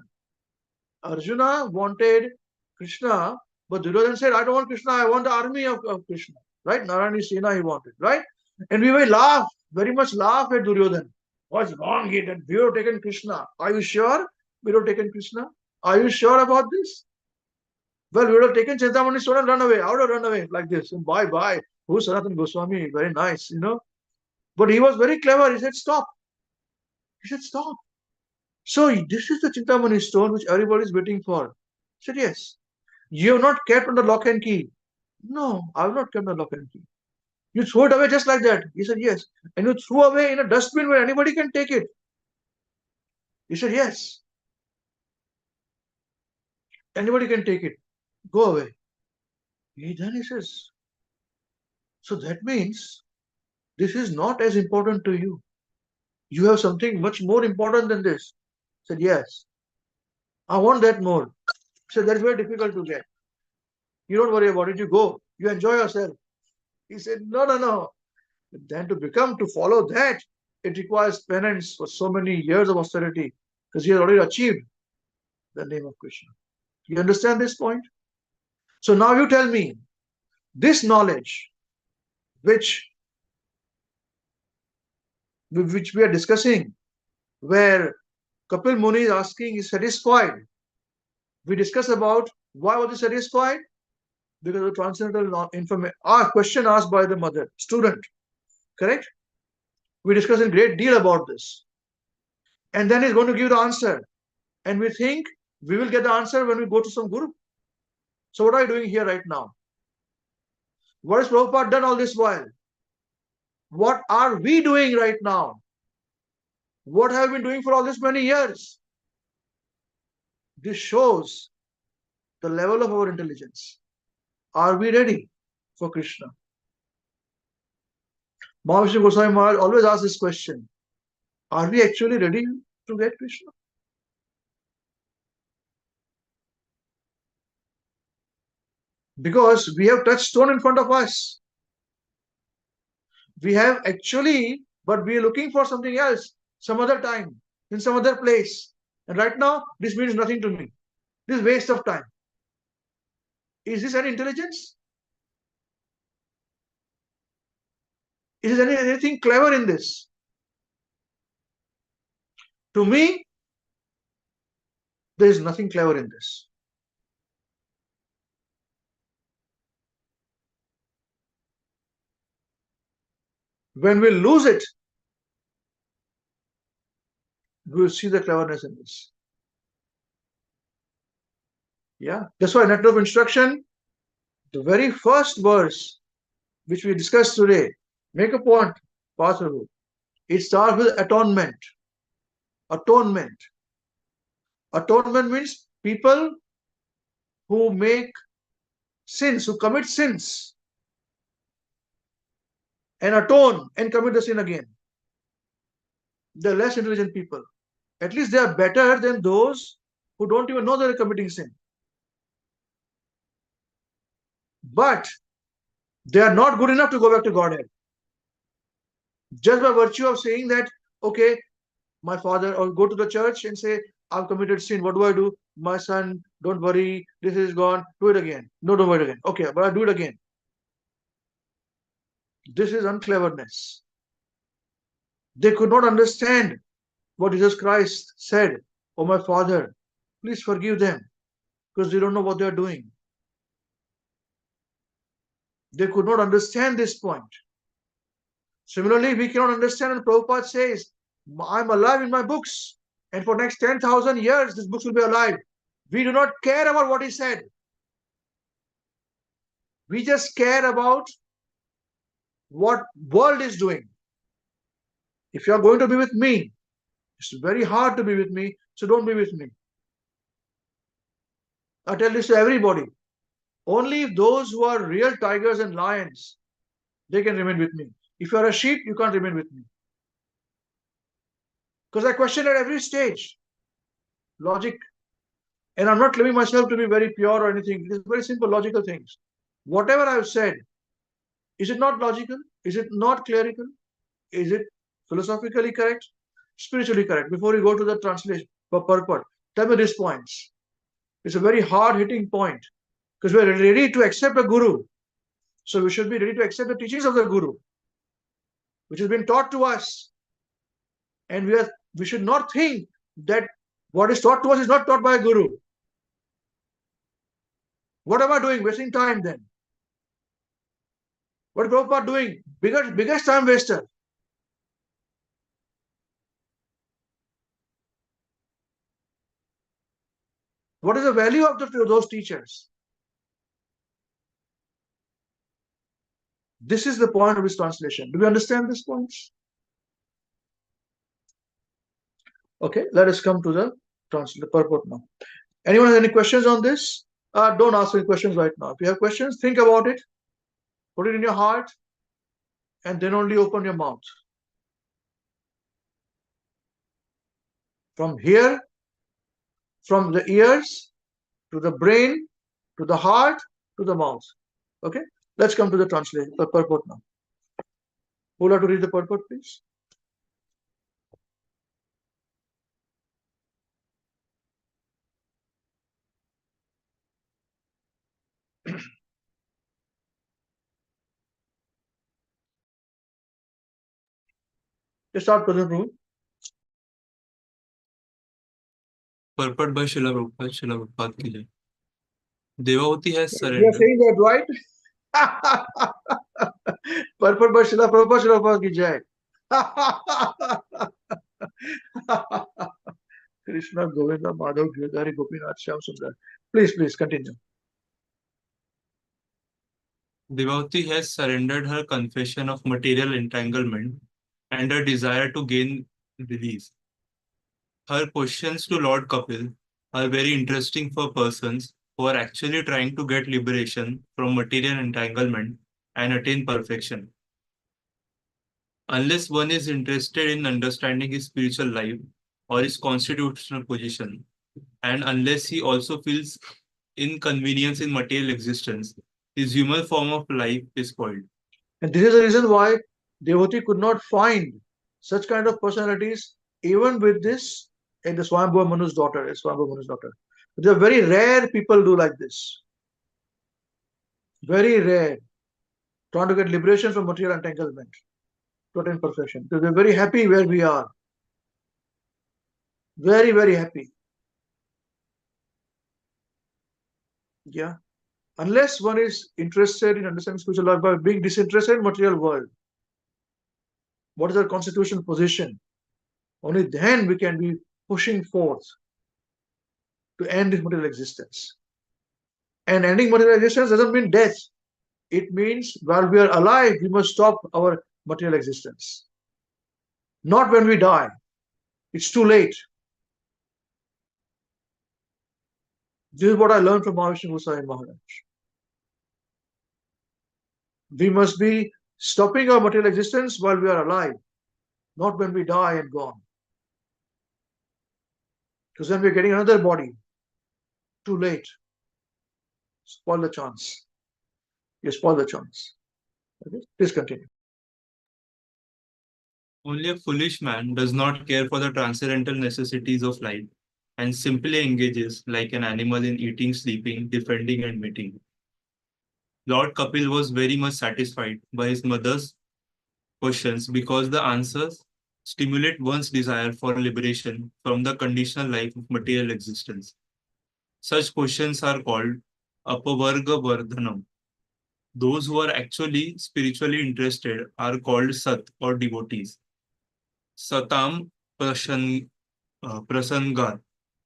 Arjuna wanted Krishna, but Duryodhan said, I don't want Krishna, I want the army of Krishna. Right? Narayani Sena he wanted, right? And we will very much laugh at Duryodhan. What's wrong here? That we have taken Krishna. Are you sure we have taken Krishna? Are you sure about this? Well, we would have taken Chintamani stone and run away. I would have run away like this. And bye. Who's Sanatana Goswami? Very nice, But he was very clever. He said, stop. So this is the Chintamani stone which everybody is waiting for. He said, yes. You have not kept under lock and key. No, I have not kept under lock and key. You throw it away just like that. He said, yes. And you threw away in a dustbin where anybody can take it. He said, yes. Anybody can take it. Go away. Then he says, so that means this is not as important to you. You have something much more important than this. He said, yes. I want that more. He said, that's very difficult to get. You don't worry about it. You go. You enjoy yourself. He said, no. Then to follow that, it requires penance for so many years of austerity because he has already achieved the name of Krishna. You understand this point? So now you tell me, this knowledge which we are discussing, where Kapil Muni is asking, is satisfied. We discuss about why was he satisfied? because of transcendental information. Question asked by the mother, student, correct? We discussed in great deal about this. And then he's going to give the answer. And we think we will get the answer when we go to some guru. So what are you doing here right now? What has Prabhupada done all this while? What are we doing right now? What have we been doing for all this many years? This shows the level of our intelligence. Are we ready for Krishna? Mahavishnu Goswami Maharaj always asks this question. Are we actually ready to get Krishna? Because we have touched stone in front of us. We have actually, but we are looking for something else, some other time, in some other place. And right now, this means nothing to me. This is waste of time. Is this any intelligence? Is there anything clever in this? To me, there is nothing clever in this. When we lose it, we will see the cleverness in this. Yeah, that's why Nectar of Instruction, the very first verse which we discussed today, make a point, Pastor. It starts with atonement. Atonement. Atonement means people who make sins, who commit sins, and atone and commit the sin again. They're less intelligent people. At least they are better than those who don't even know they're committing sin. But they are not good enough to go back to Godhead. Just by virtue of saying that, okay, my father, or go to the church and say, I've committed sin. What do I do? My son, don't worry, this is gone. Do it again. No, don't worry again. Okay, but I'll do it again. This is uncleverness. They could not understand what Jesus Christ said. Oh, my Father, please forgive them because they don't know what they are doing. They could not understand this point. Similarly, we cannot understand when Prabhupada says, I'm alive in my books, and for next 10,000 years, this books will be alive. We do not care about what he said. We just care about what world is doing. If you are going to be with me, it's very hard to be with me, so don't be with me. I tell this to everybody. Only those who are real tigers and lions, they can remain with me. If you are a sheep, you can't remain with me. Because I question at every stage. Logic. And I'm not claiming myself to be very pure or anything. It is very simple, logical things. Whatever I've said, is it not logical? Is it not clerical? Is it philosophically correct? Spiritually correct? Before you go to the translation, purport, tell me these points. It's a very hard-hitting point. Because we're ready to accept a guru. So we should be ready to accept the teachings of the guru, which has been taught to us. And we should not think that what is taught to us is not taught by a guru. What am I doing? Wasting time then. What is Prabhupada doing? Biggest time waster. What is the value of those teachers? This is the point of his translation. Do we understand this point? Okay, let us come to the purport now. Anyone has any questions on this? Don't ask any questions right now. If you have questions, think about it. Put it in your heart. And then only open your mouth. From here, from the ears, to the brain, to the heart, to the mouth. Okay? Let's come to the translation, the purport now. Who would like to read the purport, please? Just start, President Prabhu. Purport by Srila Prabhupada, Srila Prabhupada ki jai. Devotee has We are surrendered. saying that, right? Purport by Srila Prabhupada, Srila Prabhupada ki jai. Krishna, Govinda, Madhav, Giridhari, Gopinath, Shyam Sundar. Please continue. Devotee has surrendered her confession of material entanglement and her desire to gain release. Her questions to Lord Kapil are very interesting for persons who are actually trying to get liberation from material entanglement and attain perfection. Unless one is interested in understanding his spiritual life or his constitutional position, and unless he also feels inconvenience in material existence, his human form of life is spoiled. And this is the reason why Devotee could not find such kind of personalities even with this in the Swayambhuva Manu's daughter, There are very rare people do like this. Very rare. Trying to get liberation from material entanglement to attain perfection. Because we're very happy where we are. Very, very happy. Yeah. Unless one is interested in understanding spiritual life by being disinterested in material world. What is our constitutional position? Only then we can be pushing forth to end this material existence. And ending material existence doesn't mean death. It means while we are alive, we must stop our material existence. Not when we die. It's too late. This is what I learned from Mahavishnu Goswami Maharaj. We must be stopping our material existence while we are alive, not when we die and gone. Because then we're getting another body. Too late. Spoil the chance. You spoil the chance. Okay? Please continue. Only a foolish man does not care for the transcendental necessities of life and simply engages like an animal in eating, sleeping, defending, and mating. Lord Kapil was very much satisfied by his mother's questions because the answers stimulate one's desire for liberation from the conditional life of material existence. Such questions are called apavarga vardhanam. Those who are actually spiritually interested are called sat or devotees. Satam prasangar.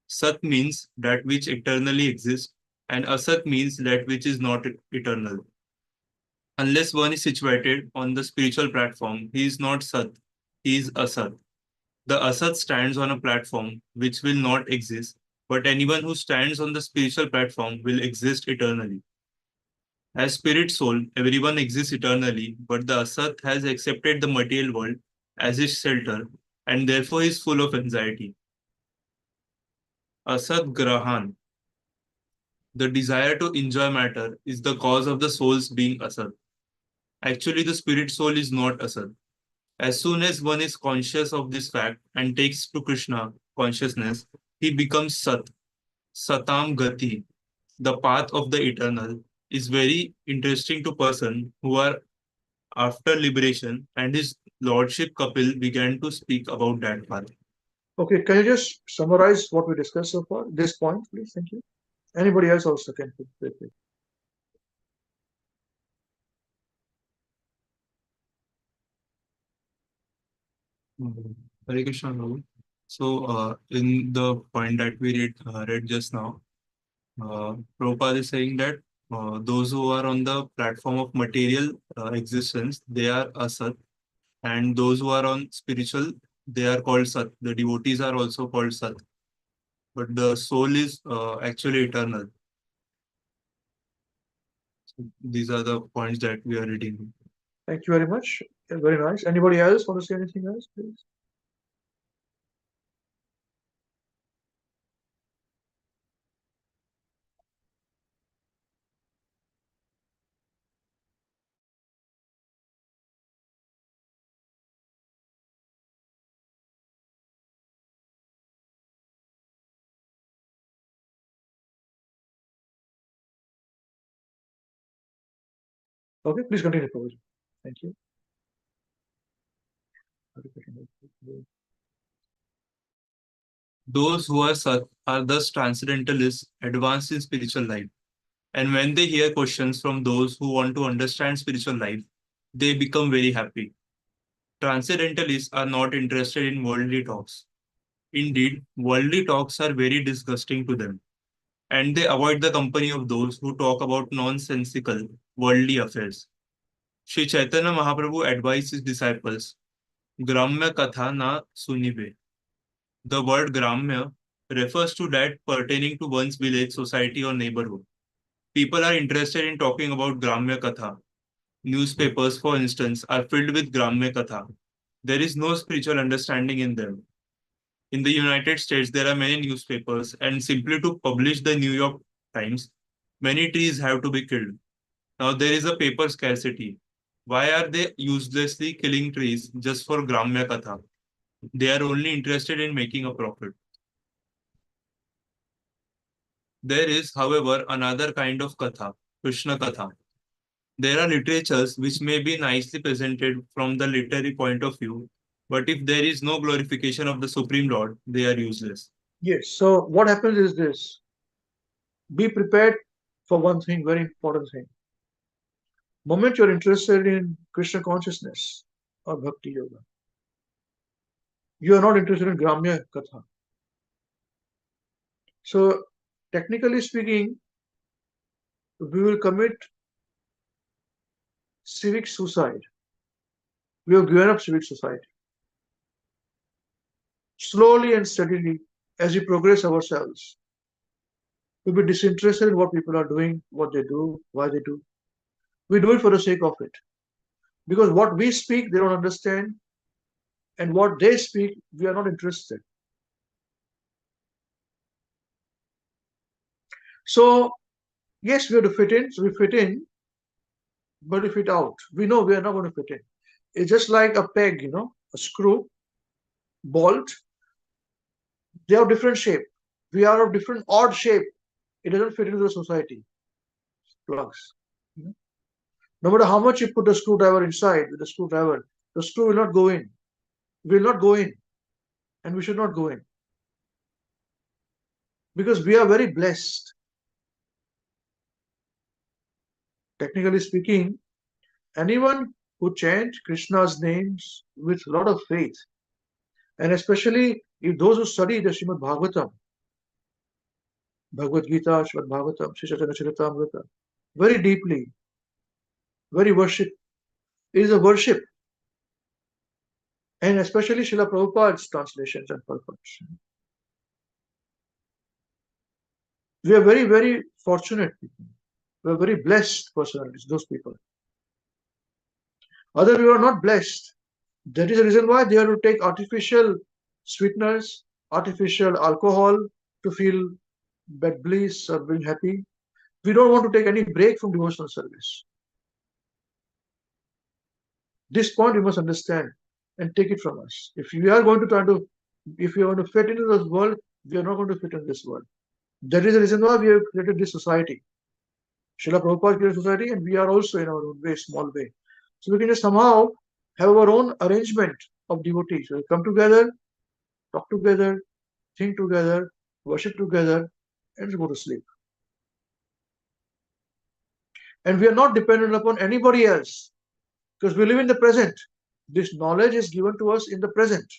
Sat means that which eternally exists, and asat means that which is not eternal. Unless one is situated on the spiritual platform, he is not sat, he is asat. The asat stands on a platform which will not exist, but anyone who stands on the spiritual platform will exist eternally. As spirit soul, everyone exists eternally, but the asat has accepted the material world as his shelter and therefore is full of anxiety. Asat Grahan. The desire to enjoy matter is the cause of the soul's being asat. Actually, the spirit soul is not asat. As soon as one is conscious of this fact and takes to Krishna consciousness, he becomes Sat, Satam Gati, the path of the eternal, is very interesting to person who are after liberation, and his lordship Kapil began to speak about that path. Okay, can you just summarize what we discussed so far? This point, please. Thank you. Anybody else also can. Please. Hare Krishna, Rahul. So, in the point that we read just now, Prabhupada is saying that those who are on the platform of material existence, they are asat, and those who are on spiritual, they are called sat. The devotees are also called sat, but the soul is actually eternal. So these are the points that we are reading. Thank you very much. Very nice. Anybody else want to say anything else, please? Okay, please continue, Prabhuji. Thank you. Those who are sat are thus transcendentalists advanced in spiritual life, And when they hear questions from those who want to understand spiritual life, they become very happy. Transcendentalists are not interested in worldly talks. Indeed, worldly talks are very disgusting to them, and they avoid the company of those who talk about nonsensical, worldly affairs. Sri Chaitanya Mahaprabhu advised his disciples, Gramya Katha na sunibe. The word Gramya refers to that pertaining to one's village, society, or neighborhood. People are interested in talking about Gramya Katha. Newspapers, for instance, are filled with Gramya Katha. There is no spiritual understanding in them. In the United States, there are many newspapers, and simply to publish the New York Times, many trees have to be killed. Now there is a paper scarcity. Why are they uselessly killing trees just for Gramya Katha? They are only interested in making a profit. There is, however, another kind of Katha, Krishna Katha. There are literatures which may be nicely presented from the literary point of view, but if there is no glorification of the Supreme Lord, they are useless. Yes. So what happens is this: be prepared for one thing, very important thing. Moment you're interested in Krishna consciousness or Bhakti Yoga, you are not interested in Gramya Katha. So, technically speaking, we will commit civic suicide. We have given up civic society. Slowly and steadily, as we progress ourselves, we'll be disinterested in what people are doing, what they do, why they do. We do it for the sake of it. Because what we speak, they don't understand, and what they speak, we are not interested. So, yes, we have to fit in, so we fit in, but we fit out. We know we are not going to fit in. It's just like a peg, a screw, bolt. They have different shape. We are of different odd shape. It doesn't fit into the society. Plugs. No matter how much you put the screwdriver inside with the screwdriver, the screw will not go in. Will not go in. And we should not go in. Because we are very blessed. Technically speaking, anyone who chants Krishna's names with a lot of faith, and especially if those who study the Srimad Bhagavatam, Bhagavad Gita, Srimad Bhagavatam, Sri Chaitanya Charitamrita, very deeply, very worship. It is a worship. And especially Srila Prabhupada's translations and purports. We are very, very fortunate people. We are very blessed personalities, those people. Other people are not blessed. That is the reason why they have to take artificial sweeteners, artificial alcohol to feel bad bliss or being happy. We don't want to take any break from devotional service. This point you must understand and take it from us. If we are going to if you want to fit into this world, we are not going to fit in this world. That is the reason why we have created this society. Srila Prabhupada created society, and we are also in our own way, small way. So we can just somehow have our own arrangement of devotees. We come together, talk together, think together, worship together, and go to sleep. And we are not dependent upon anybody else because we live in the present. This knowledge is given to us in the present.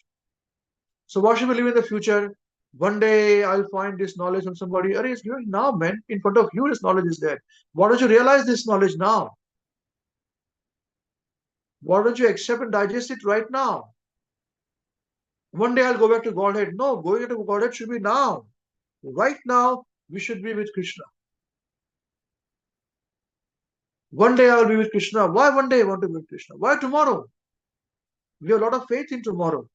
So why should we live in the future? One day I'll find this knowledge from somebody. It's given now, man. In front of you, this knowledge is there. Why don't you realize this knowledge now? Why don't you accept and digest it right now? One day I'll go back to Godhead. No, going into Godhead should be now. Right now, we should be with Krishna. One day I will be with Krishna. Why one day I want to be with Krishna? Why tomorrow? We have a lot of faith in tomorrow.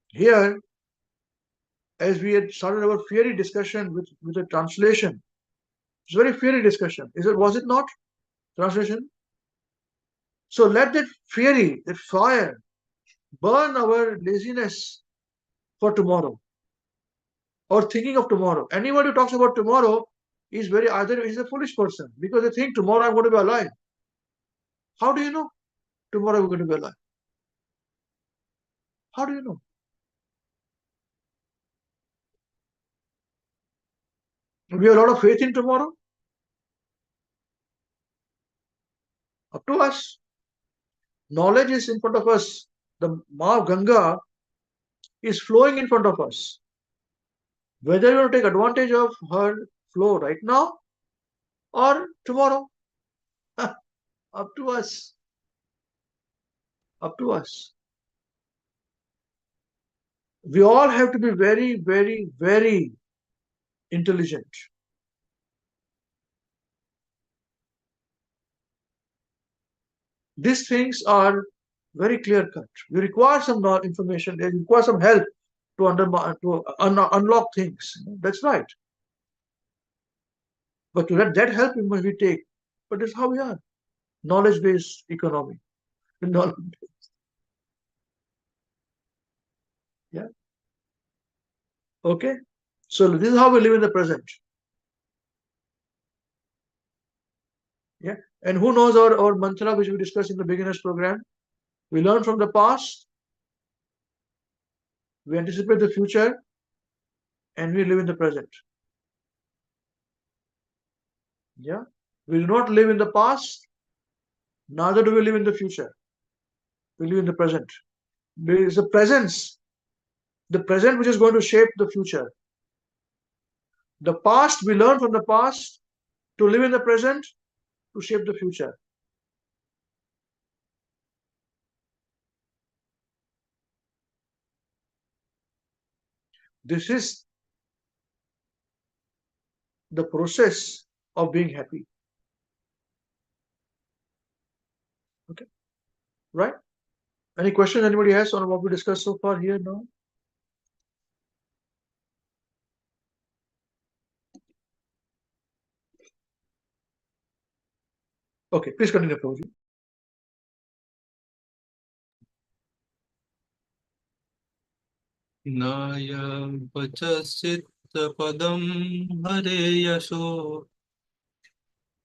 Here, as we had started our fiery discussion with a translation, it's a very fiery discussion. Was it not? Translation? So let that fury, that fire, burn our laziness for tomorrow or thinking of tomorrow. Anyone who talks about tomorrow is either is a foolish person because they think tomorrow I'm going to be alive. How do you know tomorrow we're going to be alive? How do you know? We have a lot of faith in tomorrow. Up to us. Knowledge is in front of us. The Ma Ganga is flowing in front of us. Whether you want to take advantage of her flow right now or tomorrow, up to us. Up to us. We all have to be very, very, very intelligent. These things are very clear cut. We require some information, they require some help to unlock things. That's right. But to let that help we take. But that's how we are. Knowledge-based economy. Yeah. Okay. So this is how we live in the present. Yeah. And who knows our mantra which we discussed in the beginners program? We learn from the past, we anticipate the future, and we live in the present. Yeah. We do not live in the past, neither do we live in the future. We live in the present. There is a presence, the present which is going to shape the future. The past, we learn from the past to live in the present, to shape the future. This is the process of being happy. Okay, right? Any questions anybody has on what we discussed so far here now? Okay, please continue, Prabhuji. Naya pachasit padam hare yasho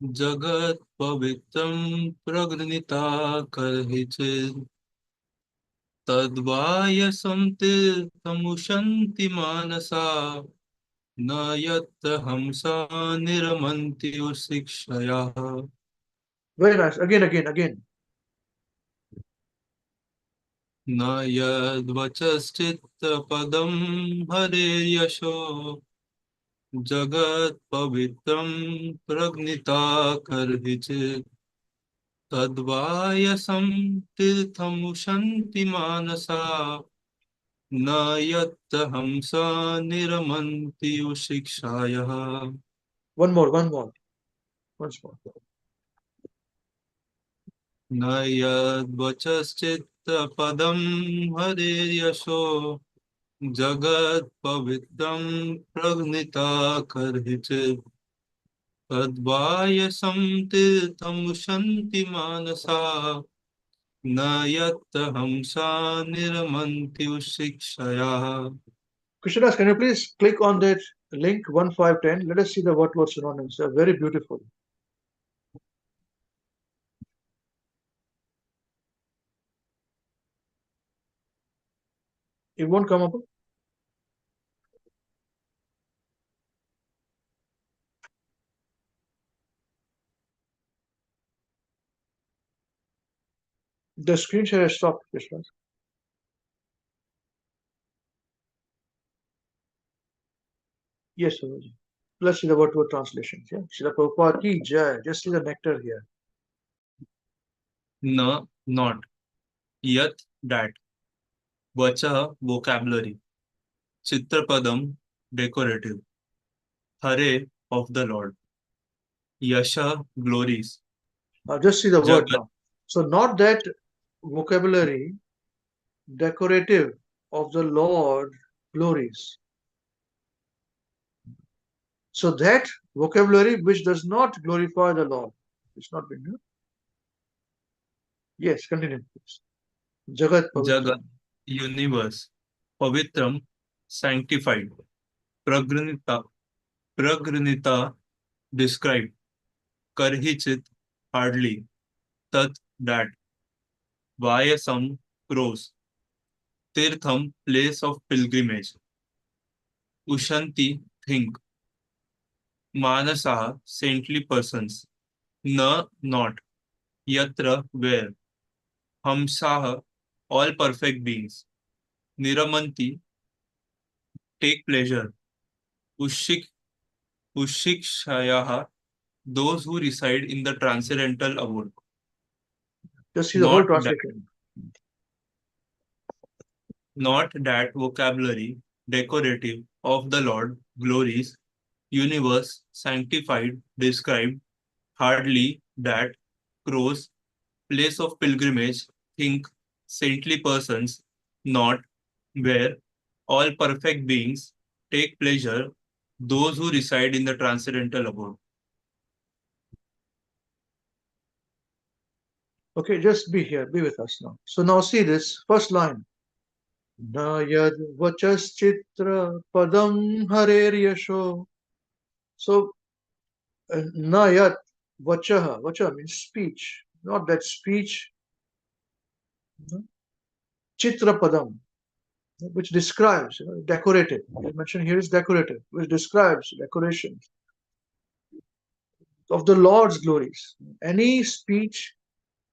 jagat pavitram pragnita karhichit tadvaya samtirthamushanti manasa nayat hamsa niramanti usikshaya. Very nice. Again. न यद्वचश्चित् पदं हरे यशो जगत् पवित्रं प्रज्ञिता कर्हिचित् तद्वायसं तीर्थमुशन्ति मानसा न यत् हंसा निरमन्ति शिक्षायः. One more. Once more. न यद्वचश्चित् पदं हरे यशो जगत् पवित्रं प्रज्ञिता कर्हिचित् तद्वायसं तीर्थमुशन्ति मानसा न यत् हंसा निरमन्ति शिक्षया. Krishnadas, can you please click on that link 1510? Let us see the word synonyms. They're very beautiful. It won't come up. The screen share has stopped, Krishna. Yes, Prabhuji. Let's see the word translations. Yeah. Srila Prabhupada ki jai. Just see the nectar here. No, not. Yat, that. Vacha, vocabulary. Chitrapadam, decorative. Hare, of the Lord. Yasha, glories. Just see the word Jagat. now. So not that vocabulary, decorative of the Lord glories. So that vocabulary which does not glorify the Lord. It's not been new. Yes, continue, please. Jagat Pavitram. Jagat, universe. Pavitram, sanctified. Pragranita, described. Karhichit, hardly. Tat, that. Vayasam, crows. Tirtham, place of pilgrimage. Ushanti, think. Manasaha, saintly persons. Na, not. Yatra, where. Hamsaha, all perfect beings. Niramanti, take pleasure. Ushik, Ushikshayaha, those who reside in the transcendental abode. Just see the whole Not that, translation. not that vocabulary, decorative, of the Lord, glories, universe, sanctified, described, hardly that, crows, place of pilgrimage, think, saintly persons, not, where, all perfect beings take pleasure, those who reside in the transcendental abode. Okay, just be here, be with us now. So now see this first line. Na yad vachaschitra padam harer yasho. So na yad vachaha. Vacha means speech. Not that speech. Chitra padam, which describes, decorative. Mentioned here is decorative, which describes decoration of the Lord's glories. Any speech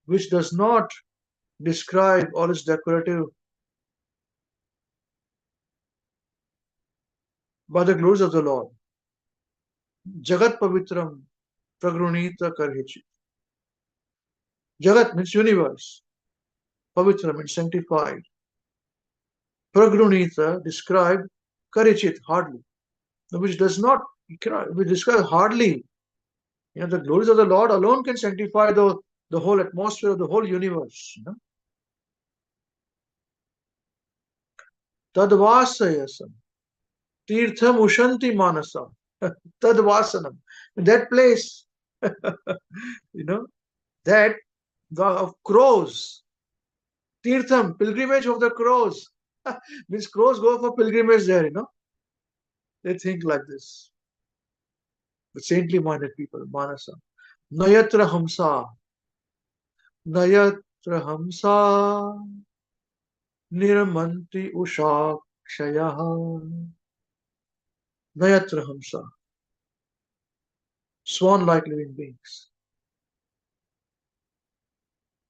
which does not describe or is decorative by the glories of the Lord. Jagat pavitram pragrunita karhichit. Jagat means universe. Pavitra means sanctified. Pragrunita described karichit hardly, which does not, which describe hardly. The glories of the Lord alone can sanctify the whole atmosphere of the whole universe. Tadvasayasam. Tirtham ushanti manasa. Tadvasanam. That place, that of crows. Tirtham, pilgrimage of the crows. Means crows go for pilgrimage there, They think like this. The saintly minded people, manasa. Nayatra hamsa. Nayatra hamsa. Niramanti ushakshayaha. Nayatra hamsa. Swan-like living beings.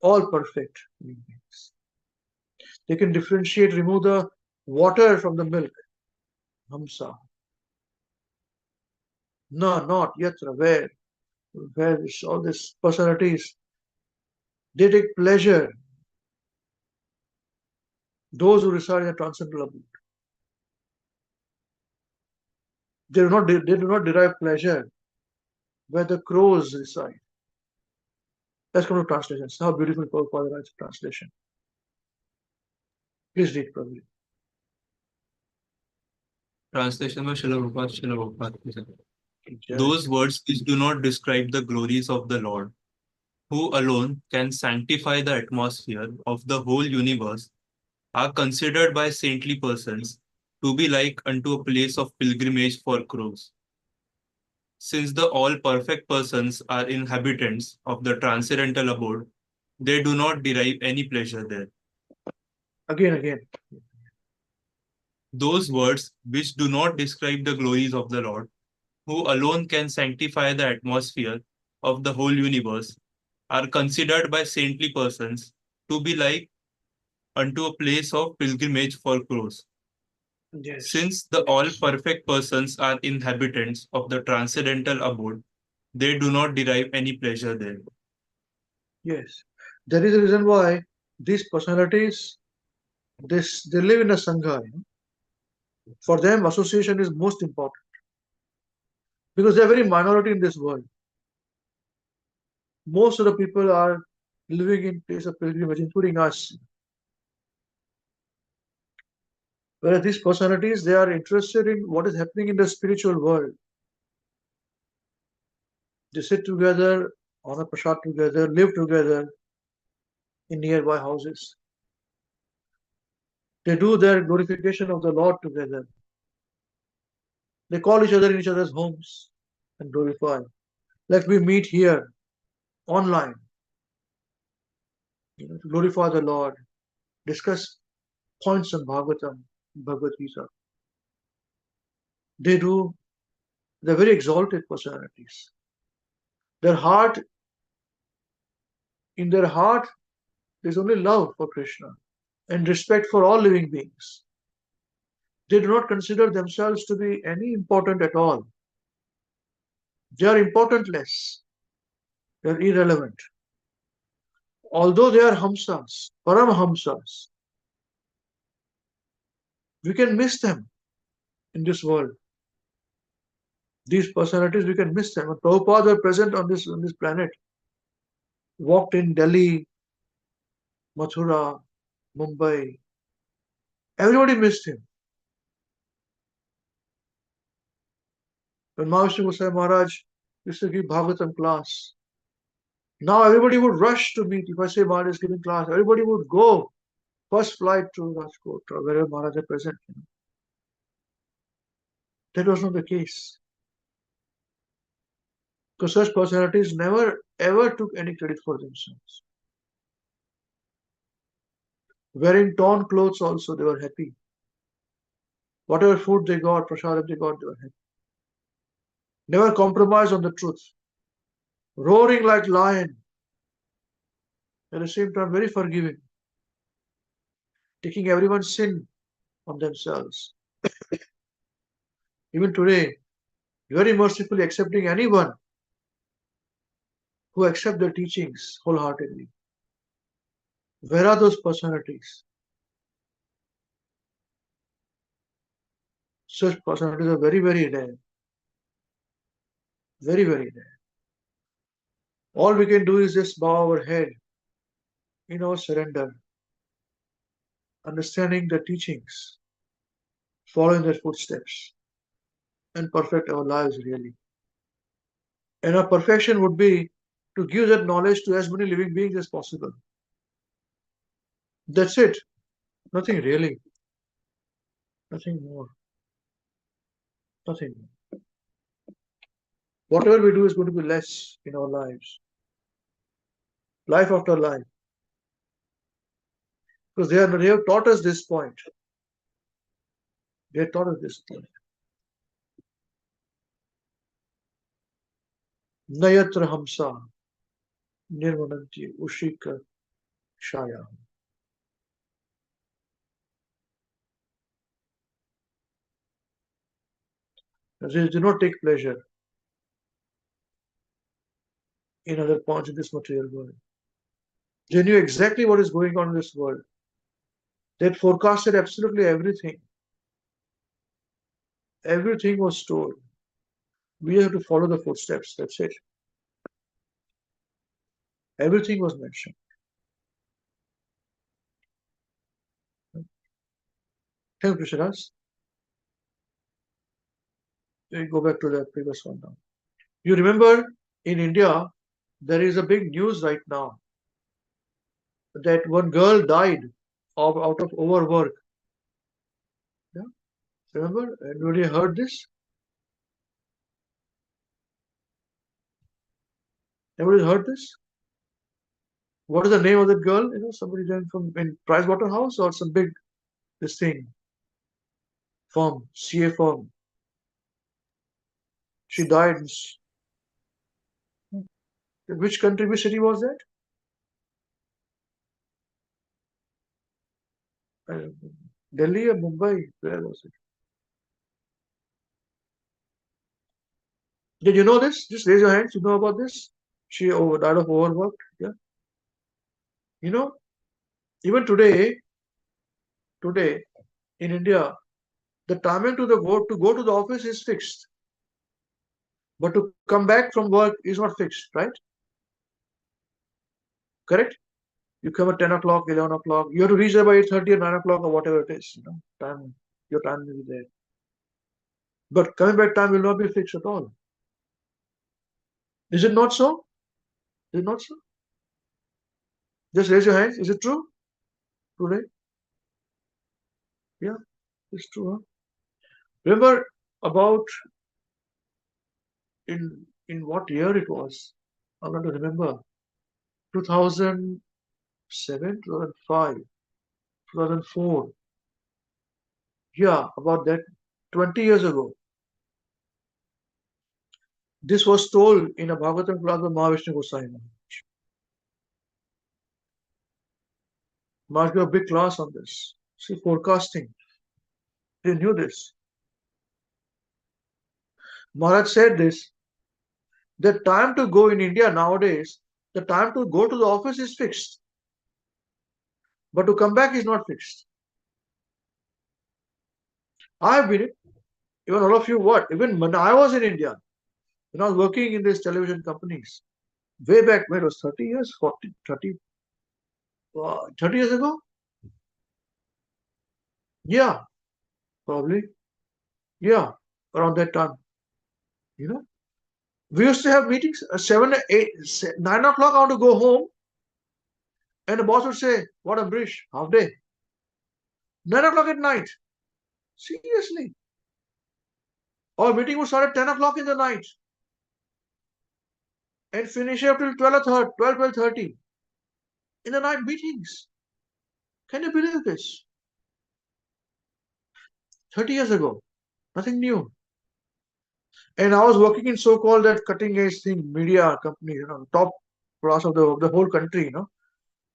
All perfect living beings. They can differentiate, remove the water from the milk. Hamsa. No, not yatra. Where is all these personalities? They take pleasure. Those who reside in the transcendental abode. They do not derive pleasure where the crows reside. Let's come to translations. How beautiful Prabhupada writes translation. Please read, Prabhupada. Translation by Srila Prabhupada. Jai. Those words which do not describe the glories of the Lord, who alone can sanctify the atmosphere of the whole universe, are considered by saintly persons to be like unto a place of pilgrimage for crows. Since the all perfect persons are inhabitants of the transcendental abode, they do not derive any pleasure there. Again. Those words which do not describe the glories of the Lord, who alone can sanctify the atmosphere of the whole universe, are considered by saintly persons to be like unto a place of pilgrimage for crows. Yes. Since the all perfect persons are inhabitants of the transcendental abode, they do not derive any pleasure there. Yes. There is a reason why these personalities, they live in a sangha. For them, association is most important. Because they're very minority in this world. Most of the people are living in place of pilgrimage, including us. Whereas these personalities, they are interested in what is happening in the spiritual world. They sit together, on a prasad together, live together in nearby houses. They do their glorification of the Lord together. They call each other in each other's homes and glorify. Like we meet here online, to glorify the Lord, discuss points on Bhagavatam, Bhagavad Gita. They do They're very exalted personalities. Their heart, in their heart, there's only love for Krishna and respect for all living beings. They do not consider themselves to be any important at all. They are importantless. They are irrelevant. Although they are Hamsas, Paramhamsas, we can miss them in this world. These personalities, we can miss them. And Prabhupada were present on this planet, walked in Delhi, Mathura, Mumbai. Everybody missed him. When Mahavishnu Goswami Maharaj used to give Bhagavatam class, now everybody would rush to meet. If I say Maharaj is giving class, everybody would go first flight to Rajkot or wherever Maharaj is present. That was not the case. Because such personalities never ever took any credit for themselves. Wearing torn clothes also, they were happy. Whatever food they got, prasadam they got, they were happy. Never compromised on the truth. Roaring like lion. At the same time, very forgiving. Taking everyone's sin on themselves. Even today, very mercifully accepting anyone who accept their teachings wholeheartedly. Where are those personalities? Such personalities are very, very rare. Very, very rare. All we can do is just bow our head in our surrender, understanding the teachings, following their footsteps, and perfect our lives really. And our perfection would be to give that knowledge to as many living beings as possible. That's it. Nothing really. Nothing more. Nothing more. Whatever we do is going to be less in our lives. Life after life. Because they have taught us this point. They have taught us this point. Nayatra Hamsa Nirmananti Ushika Shaya. They do not take pleasure in other points in this material world. They knew exactly what is going on in this world. They had forecasted absolutely everything. Everything was told. We have to follow the footsteps. That's it. Everything was mentioned. Thank you, Shiraz. We go back to the previous one now. You remember in India, there is a big news right now that one girl died out of overwork. Yeah? Remember? Anybody heard this? Anybody heard this? What is the name of that girl? You know, somebody then from in Pricewaterhouse or some big this thing firm, CA firm. She died. In which country, which city was that? Delhi or Mumbai? Where was it? Did you know this? Just raise your hands. You know about this? She died of overwork. Yeah. You know, even today in India, the timing to go to the office is fixed, but to come back from work is not fixed, right? Correct? You come at 10 o'clock, 11 o'clock. You have to reach there by 8:30 or 9 o'clock or whatever it is. You know, your time will be there. But coming back time will not be fixed at all. Is it not so? Is it not so? Just raise your hands. Is it true today? Yeah, it's true. Huh? Remember about in what year it was? I'm going to remember. 2007, 2005, 2004. Yeah, about that 20 years ago. This was told in a Bhagavatam class by Mahavishnu Goswami Maharaj. Maharaj gave a big class on this. See, forecasting. They knew this. Maharaj said this. The time to go in India nowadays, the time to go to the office is fixed. But to come back is not fixed. I have been it. Even all of you, what? Even when I was in India, when I was working in these television companies, way back when it was 30 years, 40, 30, 30 years ago? Yeah, probably. Yeah, around that time. You know, we used to have meetings at 7, 8, 9 o'clock. I want to go home, and the boss would say, "What a bridge, half day." 9 o'clock at night. Seriously. Our meeting would start at 10 o'clock in the night and finish up till 12:30 in the night meetings. Can you believe this? 30 years ago, nothing new. And I was working in so-called that cutting-edge thing, media company, top class of the whole country,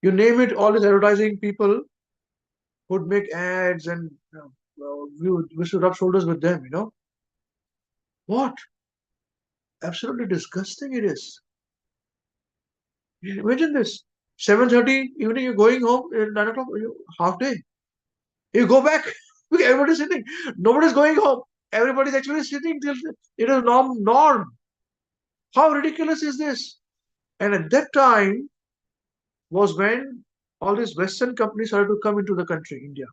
You name it, all these advertising people would make ads and we should rub shoulders with them, What? Absolutely disgusting it is. Imagine this. 7:30 evening, you're going home at 9 o'clock, half day. You go back, everybody's sitting. Nobody's going home. Everybody's actually sitting till it is norm. How ridiculous is this? And at that time was when all these Western companies started to come into the country, India.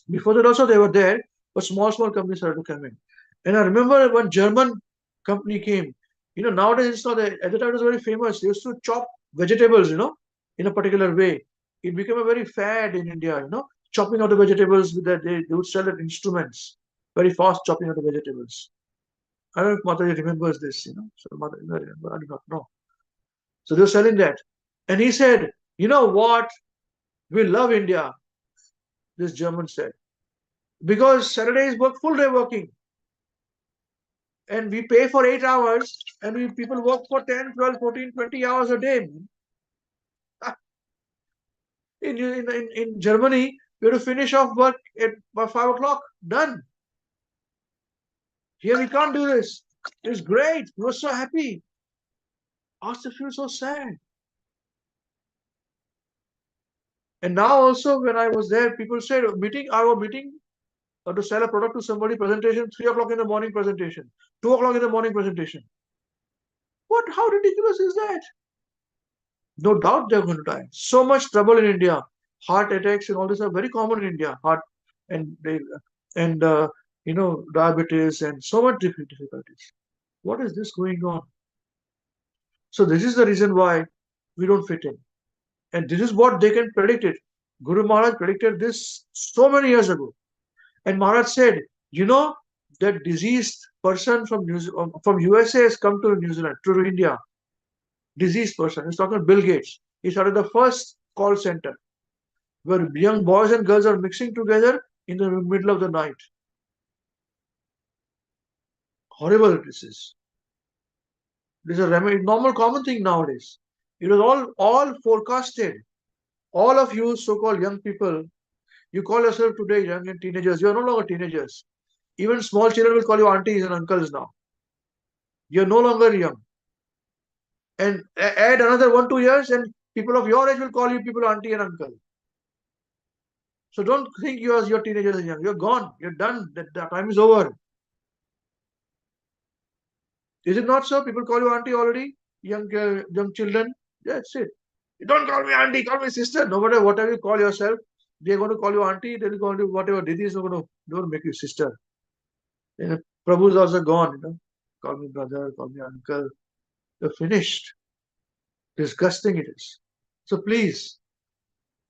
Before that also they were there, but small companies started to come in. And I remember when German company came, nowadays it's not, at the time it was very famous. They used to chop vegetables, in a particular way. It became a very fad in India, chopping out the vegetables with that they would sell it instruments, very fast chopping out the vegetables. I don't know if Mataji remembers this, So Mataji, I do not know. So they were selling that. And he said, you know what? We love India, this German said. Because Saturday is full day working. And we pay for 8 hours and people work for 10, 12, 14, 20 hours a day. In Germany, we have to finish off work by 5 o'clock. Done. Here we can't do this. It's great. We were so happy. I also feel so sad. And now also when I was there, people said, our meeting to sell a product to somebody, presentation, 3 o'clock in the morning presentation, 2 o'clock in the morning presentation. What? How ridiculous is that? No doubt they're going to die. So much trouble in India. Heart attacks and all this are very common in India. Heart and diabetes and so much difficulties. What is this going on? So this is the reason why we don't fit in. And this is what they can predict it. Guru Maharaj predicted this so many years ago. And Maharaj said, that diseased person from USA has come to New Zealand, to India. Diseased person. He's talking about Bill Gates. He started the first call center where young boys and girls are mixing together in the middle of the night. Horrible this is. This is a normal common thing nowadays. It was all forecasted. All of you so-called young people, you call yourself today young and teenagers. You are no longer teenagers. Even small children will call you aunties and uncles now. You are no longer young. And add another 1-2 years and people of your age will call you people auntie and uncle. So don't think you're teenagers and young. You're gone. You're done. That time is over. Is it not so? People call you auntie already? Young children? That's it. You don't call me auntie, call me sister. No matter whatever you call yourself, they're going to call you auntie, they'll call you whatever. Didi is not going to make you sister. Prabhu is also gone, Call me brother, call me uncle. You're finished. Disgusting it is. So please,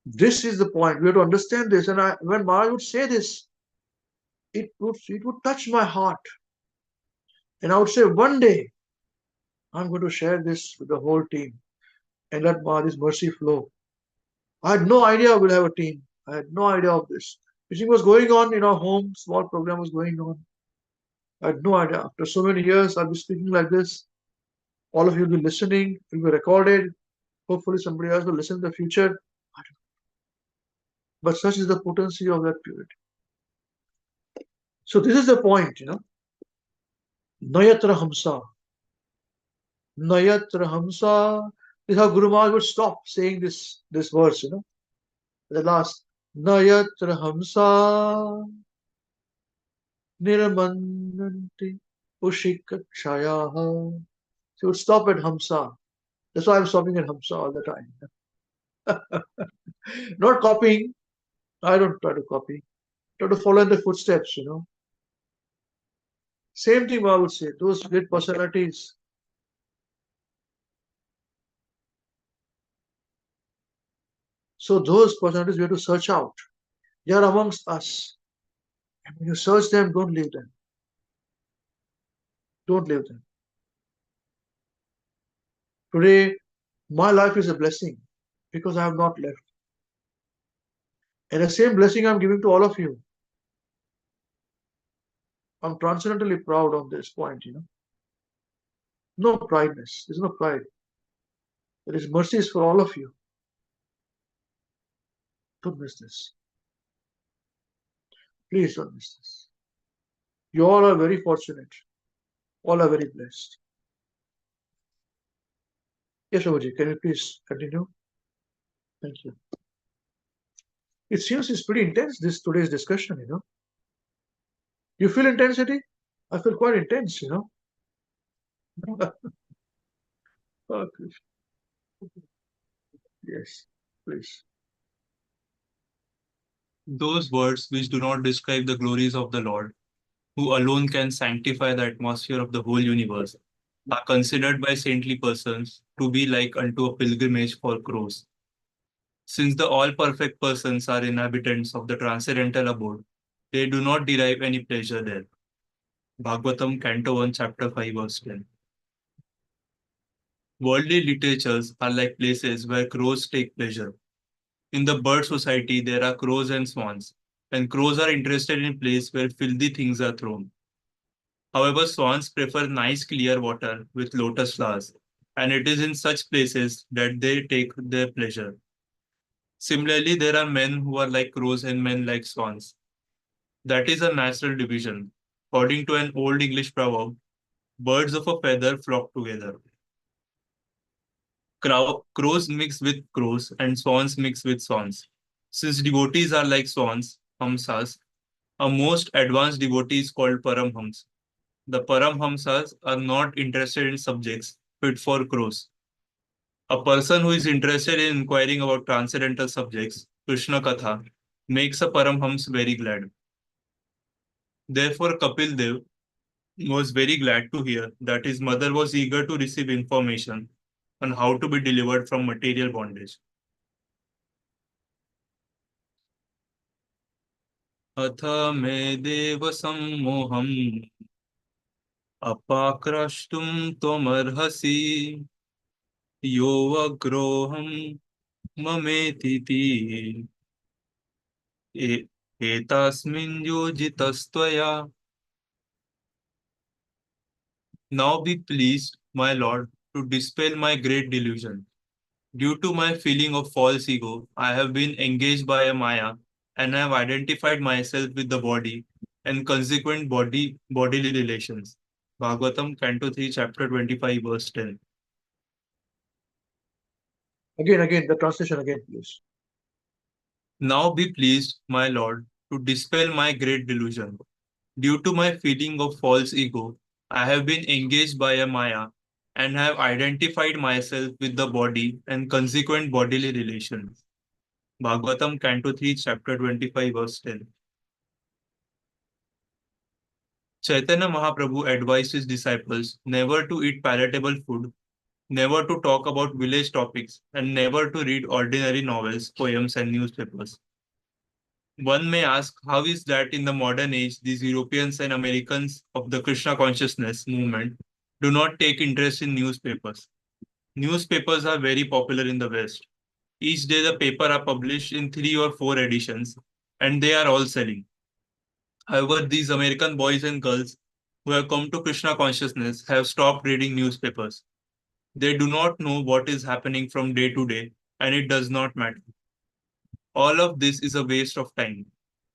this is the point. We have to understand this. And when Maharaj would say this, it would touch my heart. And I would say, one day, I'm going to share this with the whole team and let Maharaj's mercy flow. I had no idea we'll have a team. I had no idea of this. Preaching was going on in our home, small program was going on. I had no idea. After so many years, I'll be speaking like this. All of you will be listening, it will be recorded. Hopefully, somebody else will listen in the future. I don't know. But such is the potency of that purity. So, this is the point, Nayatra Hamsa. Nayatra Hamsa. This is how Guru Maharaj would stop saying this verse, The last. Nayatra Hamsa Niramananti Ushikakshayaha. So, he would stop at Hamsa. That's why I'm stopping at Hamsa all the time. Not copying. I don't try to copy. Try to follow in the footsteps, Same thing I would say. Those great personalities. So those personalities we have to search out. They are amongst us. And when you search them, don't leave them. Don't leave them. Today, my life is a blessing because I have not left. And the same blessing I'm giving to all of you. I'm transcendently proud of this point, No prideness. There's no pride. There is mercies for all of you. Don't miss this. Please don't miss this. You all are very fortunate. All are very blessed. Yes, Abuji, can you please continue? Thank you. It seems it's pretty intense, today's discussion, You feel intensity? I feel quite intense, Oh, Krishna. Yes, please. Those words which do not describe the glories of the Lord, who alone can sanctify the atmosphere of the whole universe, are considered by saintly persons to be like unto a pilgrimage for crows. Since the all-perfect persons are inhabitants of the transcendental abode, they do not derive any pleasure there. Bhagavatam, Canto 1, Chapter 5, verse 10. Worldly literatures are like places where crows take pleasure. In the bird society, there are crows and swans, and crows are interested in place where filthy things are thrown. However, swans prefer nice clear water with lotus flowers, and it is in such places that they take their pleasure. Similarly, there are men who are like crows and men like swans. That is a natural division. According to an old English proverb, birds of a feather flock together. Crows mix with crows and swans mix with swans. Since devotees are like swans, hamsas, a most advanced devotee is called Paramhams. The Paramhamsas are not interested in subjects fit for crows. A person who is interested in inquiring about transcendental subjects, Krishna Katha, makes a Paramhams very glad. Therefore, Kapil Dev was very glad to hear that his mother was eager to receive information on how to be delivered from material bondage. अथ मे देव सम्मोहम् अपाक्रष्टुं त्वमर्हसि यो अग्रोहं ममेतिति एतास्मिन् योजितस्त्वया. Now be pleased, my Lord, to dispel my great delusion. Due to my feeling of false ego, I have been engaged by a Maya and have identified myself with the body and consequent bodily relations. Bhagavatam, Canto 3, Chapter 25, verse 10. Again, the translation again, please. Now be pleased, my Lord, to dispel my great delusion. Due to my feeling of false ego, I have been engaged by a Maya and have identified myself with the body and consequent bodily relations. Bhagavatam, Canto 3, Chapter 25, verse 10. Chaitanya Mahaprabhu advised his disciples never to eat palatable food, never to talk about village topics, and never to read ordinary novels, poems, and newspapers. One may ask, how is that in the modern age, these Europeans and Americans of the Krishna consciousness movement do not take interest in newspapers? Newspapers are very popular in the West. Each day the paper are published in 3 or 4 editions, and they are all selling. However, these American boys and girls who have come to Krishna consciousness have stopped reading newspapers. They do not know what is happening from day to day, and it does not matter. All of this is a waste of time.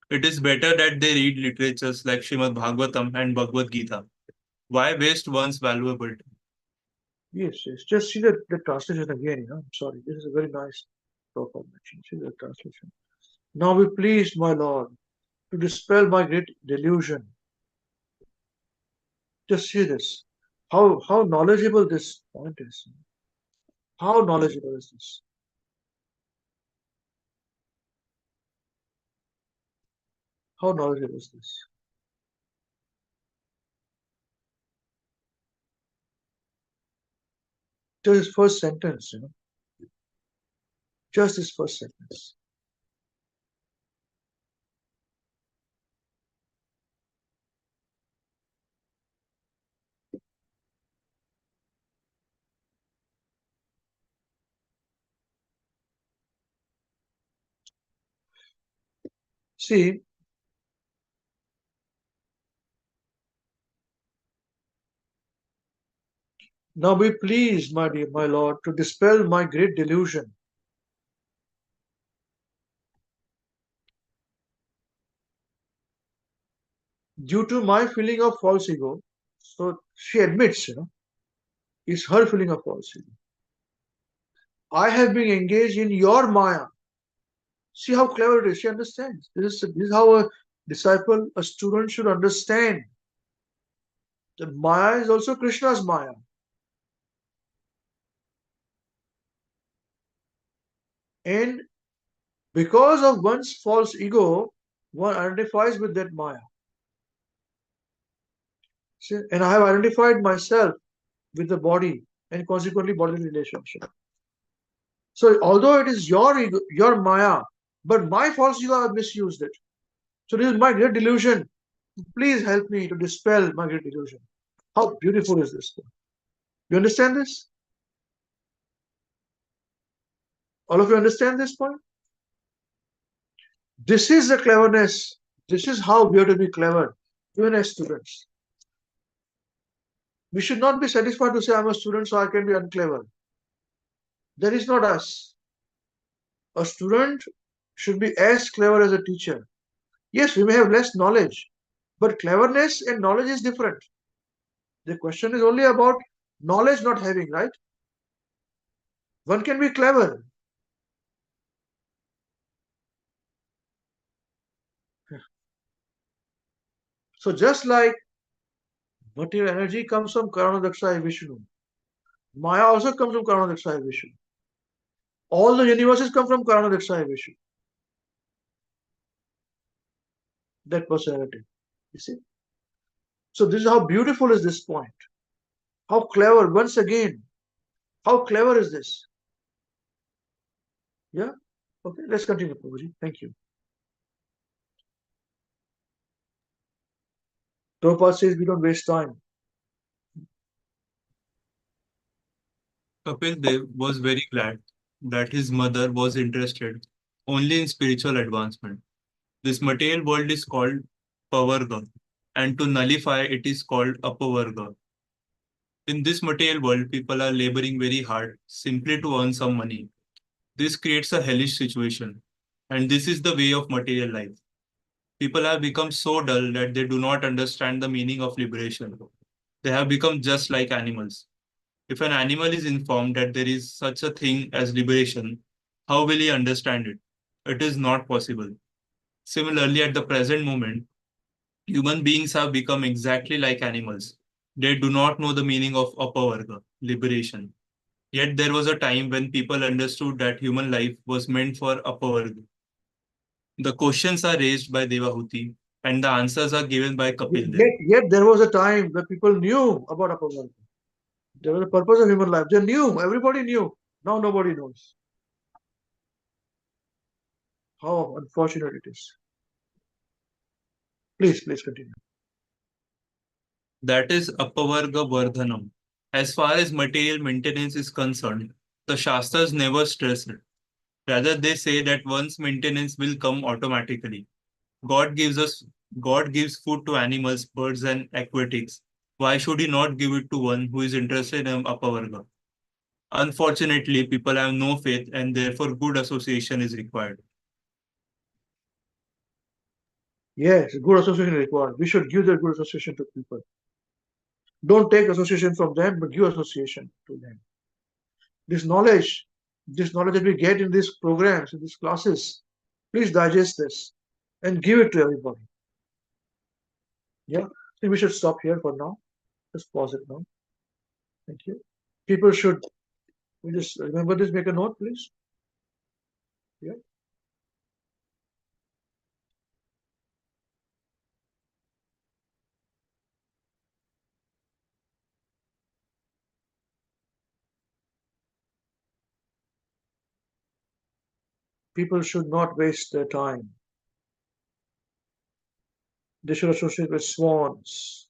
It is better that they read literatures like Srimad Bhagavatam and Bhagavad Gita. Why waste one's valuable time? Yes, yes. Just see the translation again. I'm sorry. This is a very nice proper mention. See the translation. Now be pleased, my Lord, to dispel my great delusion. Just see this. How knowledgeable this point is. How knowledgeable is this? How knowledgeable is this? Just his first sentence, Just his first sentence. See, now be pleased, my dear, my Lord, to dispel my great delusion. Due to my feeling of false ego, so she admits, it's her feeling of false ego. I have been engaged in your Maya. See how clever it is. She understands. This is how a disciple, a student should understand. That Maya is also Krishna's Maya. And because of one's false ego, one identifies with that Maya. See, and I have identified myself with the body and consequently bodily relationship. So although it is your ego, your Maya, but my false ego, I have misused it. So this is my great delusion. Please help me to dispel my great delusion. How beautiful is this? You understand this? All of you understand this point? This is the cleverness. This is how we have to be clever, even as students. We should not be satisfied to say, I'm a student, so I can be unclever. That is not us. A student should be as clever as a teacher. Yes, we may have less knowledge, but cleverness and knowledge is different. The question is only about knowledge not having, right? One can be clever. So just like material energy comes from Karanadaksha Vishnu, Maya also comes from Karanadaksha Vishnu. All the universes come from Karanadaksha Vishnu. That personality. You see? So this is how beautiful is this point. How clever, once again, how clever is this? Yeah? Okay, let's continue, Prabhuji. Thank you. Prabhupada says we don't waste time. Kapil Dev was very glad that his mother was interested only in spiritual advancement. This material world is called Pavarga, and to nullify it is called Apavarga. In this material world, people are laboring very hard simply to earn some money. This creates a hellish situation, and this is the way of material life. People have become so dull that they do not understand the meaning of liberation. They have become just like animals. If an animal is informed that there is such a thing as liberation, how will he understand it? It is not possible. Similarly, at the present moment, human beings have become exactly like animals. They do not know the meaning of apavarga, liberation. Yet there was a time when people understood that human life was meant for apavarga. The questions are raised by Devahuti and the answers are given by Kapil Dev. Yet there was a time when people knew about Apavarga. There was a purpose of human life. They knew, everybody knew. Now nobody knows. How unfortunate it is. Please continue. That is apavarga vardhanam. As far as material maintenance is concerned, the Shastras never stress it. Rather, they say that one's maintenance will come automatically. God gives us God gives food to animals, birds, and aquatics. Why should He not give it to one who is interested in Apavarga? Unfortunately, people have no faith, and therefore good association is required. Yes, good association is required. We should give that good association to people. Don't take association from them, but give association to them. This knowledge that we get in these programs, in these classes, please digest this and give it to everybody. Yeah, I think we should stop here for now. Just pause it now. Thank you. People should, we just remember this, make a note, please. Yeah. People should not waste their time. They should associate with swans.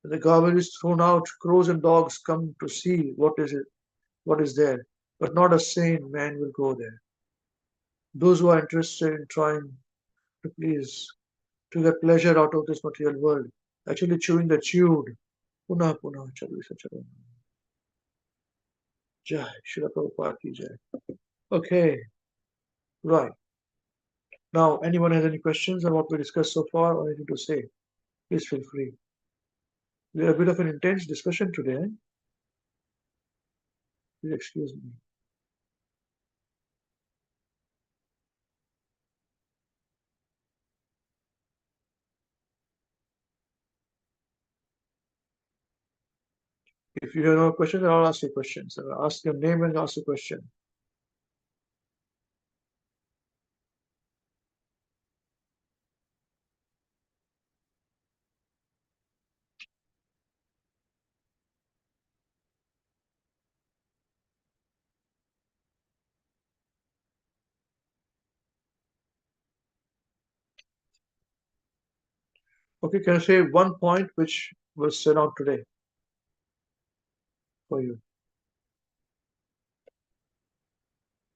When the garbage is thrown out, crows and dogs come to see what is there, but not a sane man will go there. Those who are interested in trying to please, to get pleasure out of this material world, actually chewing the chewed. Punah punah chalisa charan. Jai, Srila Prabhupada ki jai. Okay, right. Now, anyone has any questions on what we discussed so far or anything to say? Please feel free. We had a bit of an intense discussion today. Please excuse me. If you have no questions, I'll ask you questions. I'll ask your name and ask a question. Okay, can I say one point which was said out today for you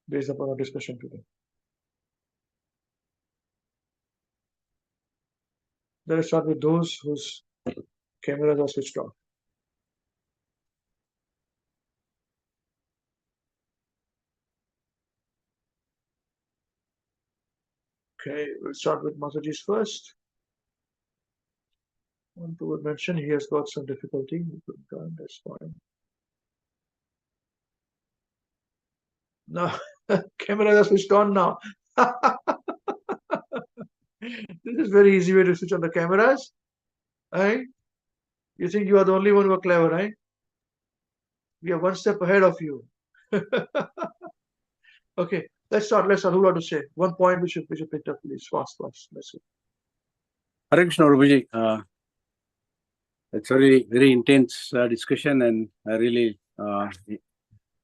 based upon our discussion today? Let us start with those whose cameras are switched off. Okay, we'll start with Mataji's first. Want to mention he has got some difficulty. That's fine. No, cameras are switched on now. This is very easy way to switch on the cameras. Right? You think you are the only one who are clever, right? We are one step ahead of you. Okay, let's start. Who want to say? One point which you picked up, please. Fast. Let's see. Hare Krishna, Prabhuji. It's very, very intense discussion, and I really,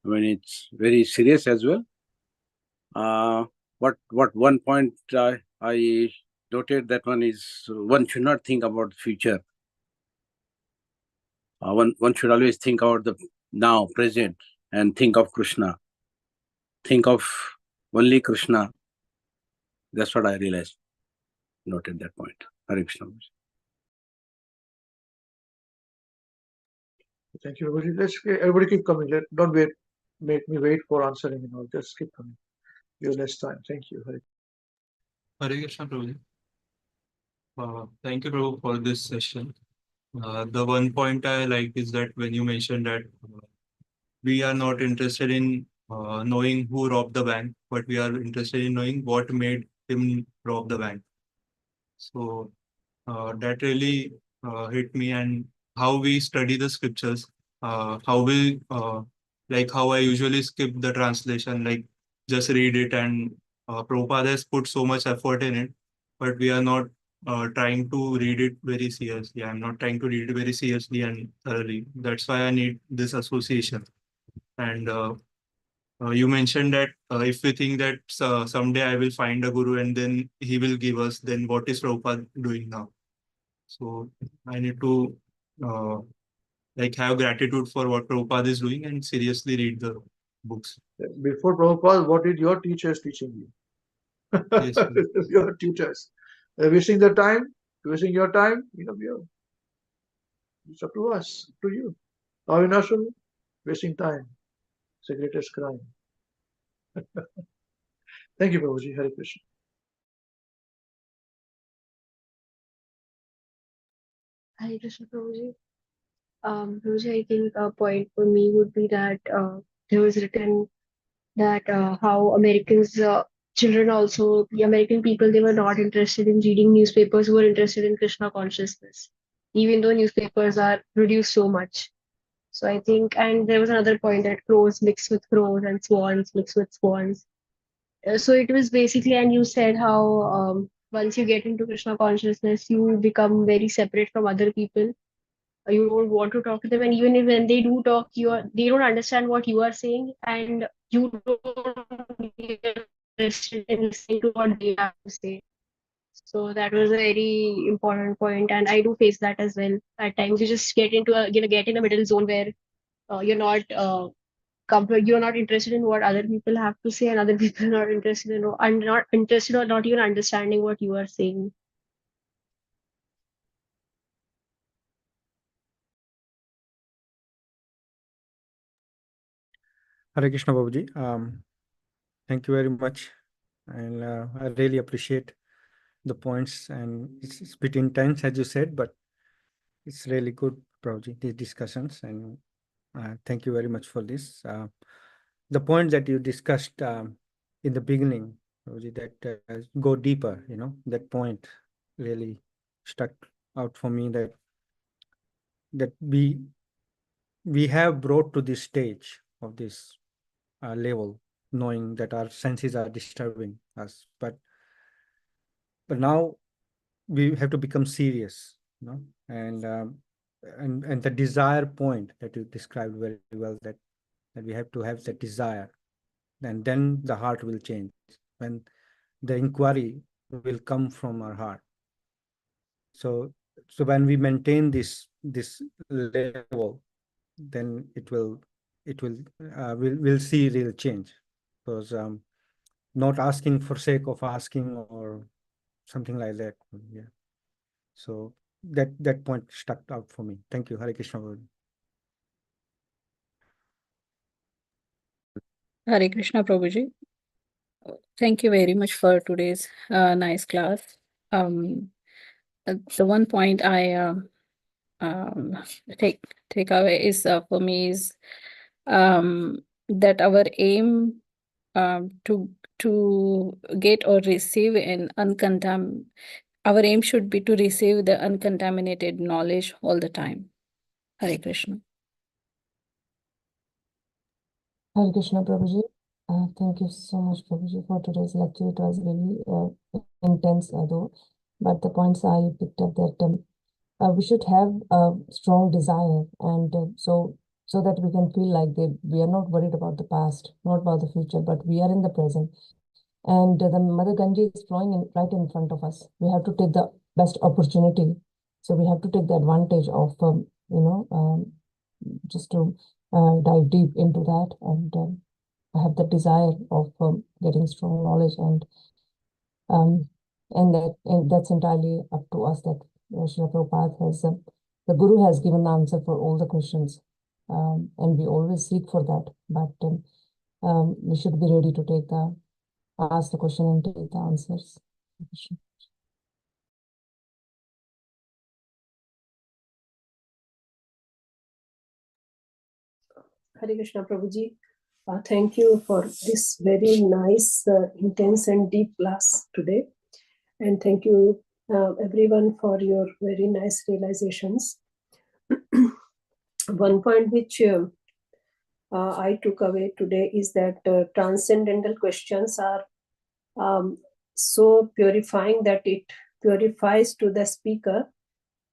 it's very serious as well. What one point I noted, that one should not think about the future. One should always think about the now, present, and think of Krishna. Think of only Krishna. That's what I realized. Noted that point. Hare Krishna. Thank you, everybody. Everybody keep coming. Don't make me wait for answering. Just keep coming. Give less time. Thank you. Hare Krishna, Prabhuji. Thank you, Prabhu, for this session. The one point I like is that when you mentioned that we are not interested in knowing who robbed the bank, but we are interested in knowing what made him rob the bank. So that really hit me, and how we study the scriptures, how we like how I usually skip the translation, like just read it, and Prabhupada has put so much effort in it, but we are not trying to read it very seriously. I'm not trying to read it very seriously and thoroughly. That's why I need this association. And you mentioned that if we think that someday I will find a guru and then he will give us, then what is Prabhupada doing now? So I need to like have gratitude for what Prabhupada is doing and seriously read the books. Before Prabhupada, what did your teachers teaching you? Yes, your tutors. They're wasting their time, wasting your time. It's up to us, up to you. Avinasham, wasting time. It's the greatest crime. Thank you, Prabhuji. Hare Krishna. Hare Krishna, Prabhuji. Prabhuji, I think a point for me would be that there was written that how Americans, children also, the American people, they were not interested in reading newspapers, who were interested in Krishna consciousness, even though newspapers are produced so much. So I think, and there was another point that crows mixed with crows and swans mixed with swans. So it was basically, and you said how once you get into Krishna consciousness, you become very separate from other people. You don't want to talk to them, and even if when they do talk, they don't understand what you are saying, and you don't be interested in listening to what they have to say. So that was a very important point, and I do face that as well. At times, you just get into get in a middle zone where you're not you're not interested in what other people have to say, and other people are not interested in and not interested or not even understanding what you are saying. Hare Krishna Babuji. Thank you very much. And I really appreciate the points, and it's a bit intense, as you said, but it's really good, Prabhuji, these discussions. And thank you very much for this. The point that you discussed in the beginning, Prabhuji, that go deeper, that point really stuck out for me, that we have brought to this stage of this level, knowing that our senses are disturbing us, but now we have to become serious, and the desire point that you described very well, that we have to have that desire, and then the heart will change, when the inquiry will come from our heart. So when we maintain this level, then we'll see real change, because not asking for sake of asking or something like that. Yeah. So that point stuck out for me. Thank you. Hare Krishna. Hare Krishna, Prabhuji. Thank you very much for today's nice class. The one point I take away is for me is that our aim to get or receive our aim should be to receive the uncontaminated knowledge all the time. Hare Krishna. Hare Krishna, Prabhuji. Thank you so much, Prabhuji, for today's lecture. It was really intense, though. But the points I picked up, that we should have a strong desire, and so that we can feel like we are not worried about the past, not about the future, but we are in the present. And the Mother Ganges is flowing right in front of us. We have to take the best opportunity. So we have to take the advantage of, just to dive deep into that, and have the desire of getting strong knowledge, and that's entirely up to us. That Srila Prabhupada has, the Guru has given the answer for all the questions, and we always seek for that. But we should be ready to ask the question and take the answers. Hare Krishna, Prabhuji. Thank you for this very nice, intense and deep class today. And thank you everyone for your very nice realizations. One point which I took away today is that transcendental questions are so purifying that it purifies to the speaker,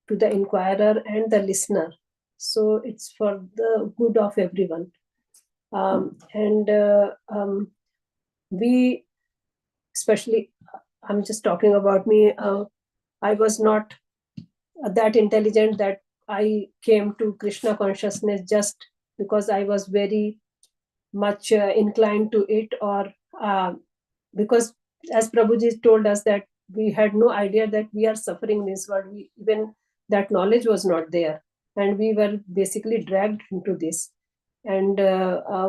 to the inquirer and the listener. So it's for the good of everyone. We, especially, I'm just talking about me, I was not that intelligent that I came to Krishna consciousness just because I was very much inclined to it, or because as Prabhuji told us that we had no idea that we are suffering in this world. Even that knowledge was not there, and we were basically dragged into this. And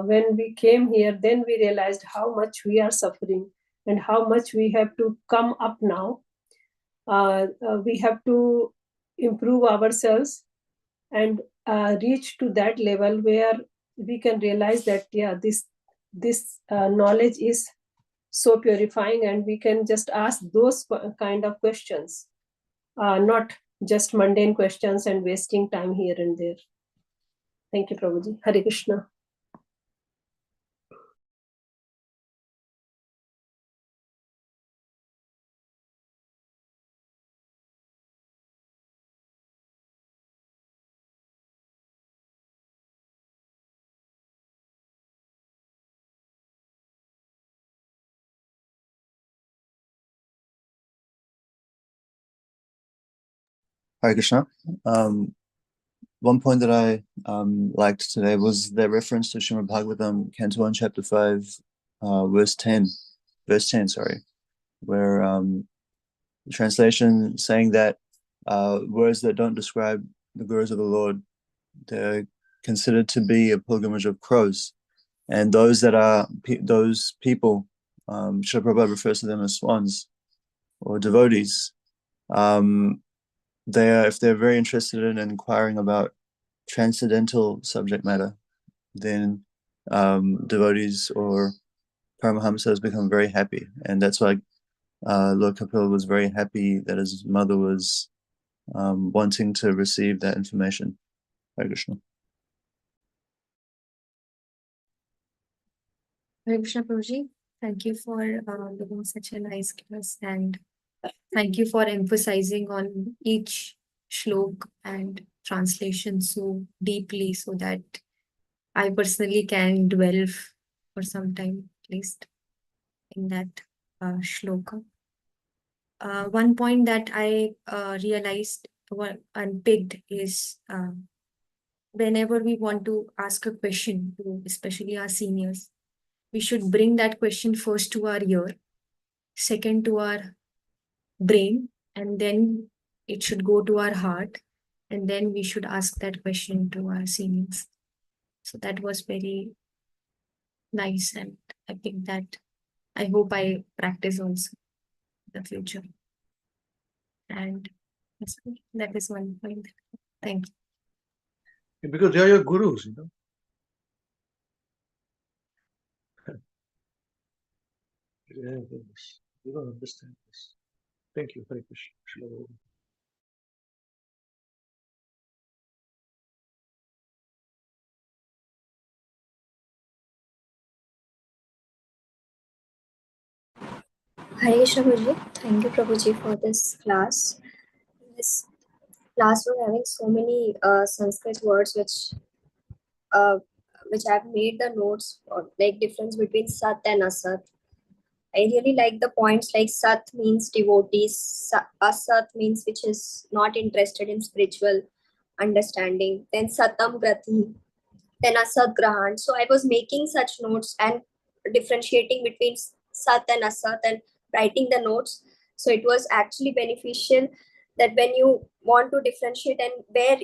when we came here, then we realized how much we are suffering and how much we have to come up now. We have to improve ourselves and reach to that level where we can realize that, yeah, this knowledge is so purifying, and we can just ask those kind of questions, not just mundane questions and wasting time here and there. Thank you, Prabhuji. Hare Krishna. Hare Krishna. One point that I liked today was the reference to Srimad Bhagavatam, Canto 1, Chapter 5, verse 10, sorry, where the translation saying that words that don't describe the Gurus of the Lord, they're considered to be a pilgrimage of crows. And those that are those people, Srila Prabhupada refers to them as swans or devotees. If they're very interested in inquiring about transcendental subject matter, then devotees or Paramahamsas become very happy. And that's why Lord Kapila was very happy that his mother was wanting to receive that information. Hare Krishna. Hare Krishna Prabhuji, thank you for giving such a nice class, and thank you for emphasizing on each shlok and translation so deeply, so that I personally can dwell for some time at least in that shloka. One point that I realized and picked is whenever we want to ask a question to especially our seniors, we should bring that question first to our ear, second to our brain, and then it should go to our heart, and then we should ask that question to our seniors. So that was very nice, and I think that I hope I practice also in the future. And that is one point. Thank you. Because they are your gurus, you know. Yeah, you don't understand this. Thank you, Hare Krishna. Hare Krishna Prabhuji, thank you Prabhuji for this class. This class was having so many Sanskrit words which I've made the notes for, like difference between Sat and Asat. I really like the points like Sat means devotees, Asat means which is not interested in spiritual understanding, then Satam Grati, then Asat Grahan. So I was making such notes and differentiating between Sat and Asat and writing the notes. So it was actually beneficial that when you want to differentiate and where,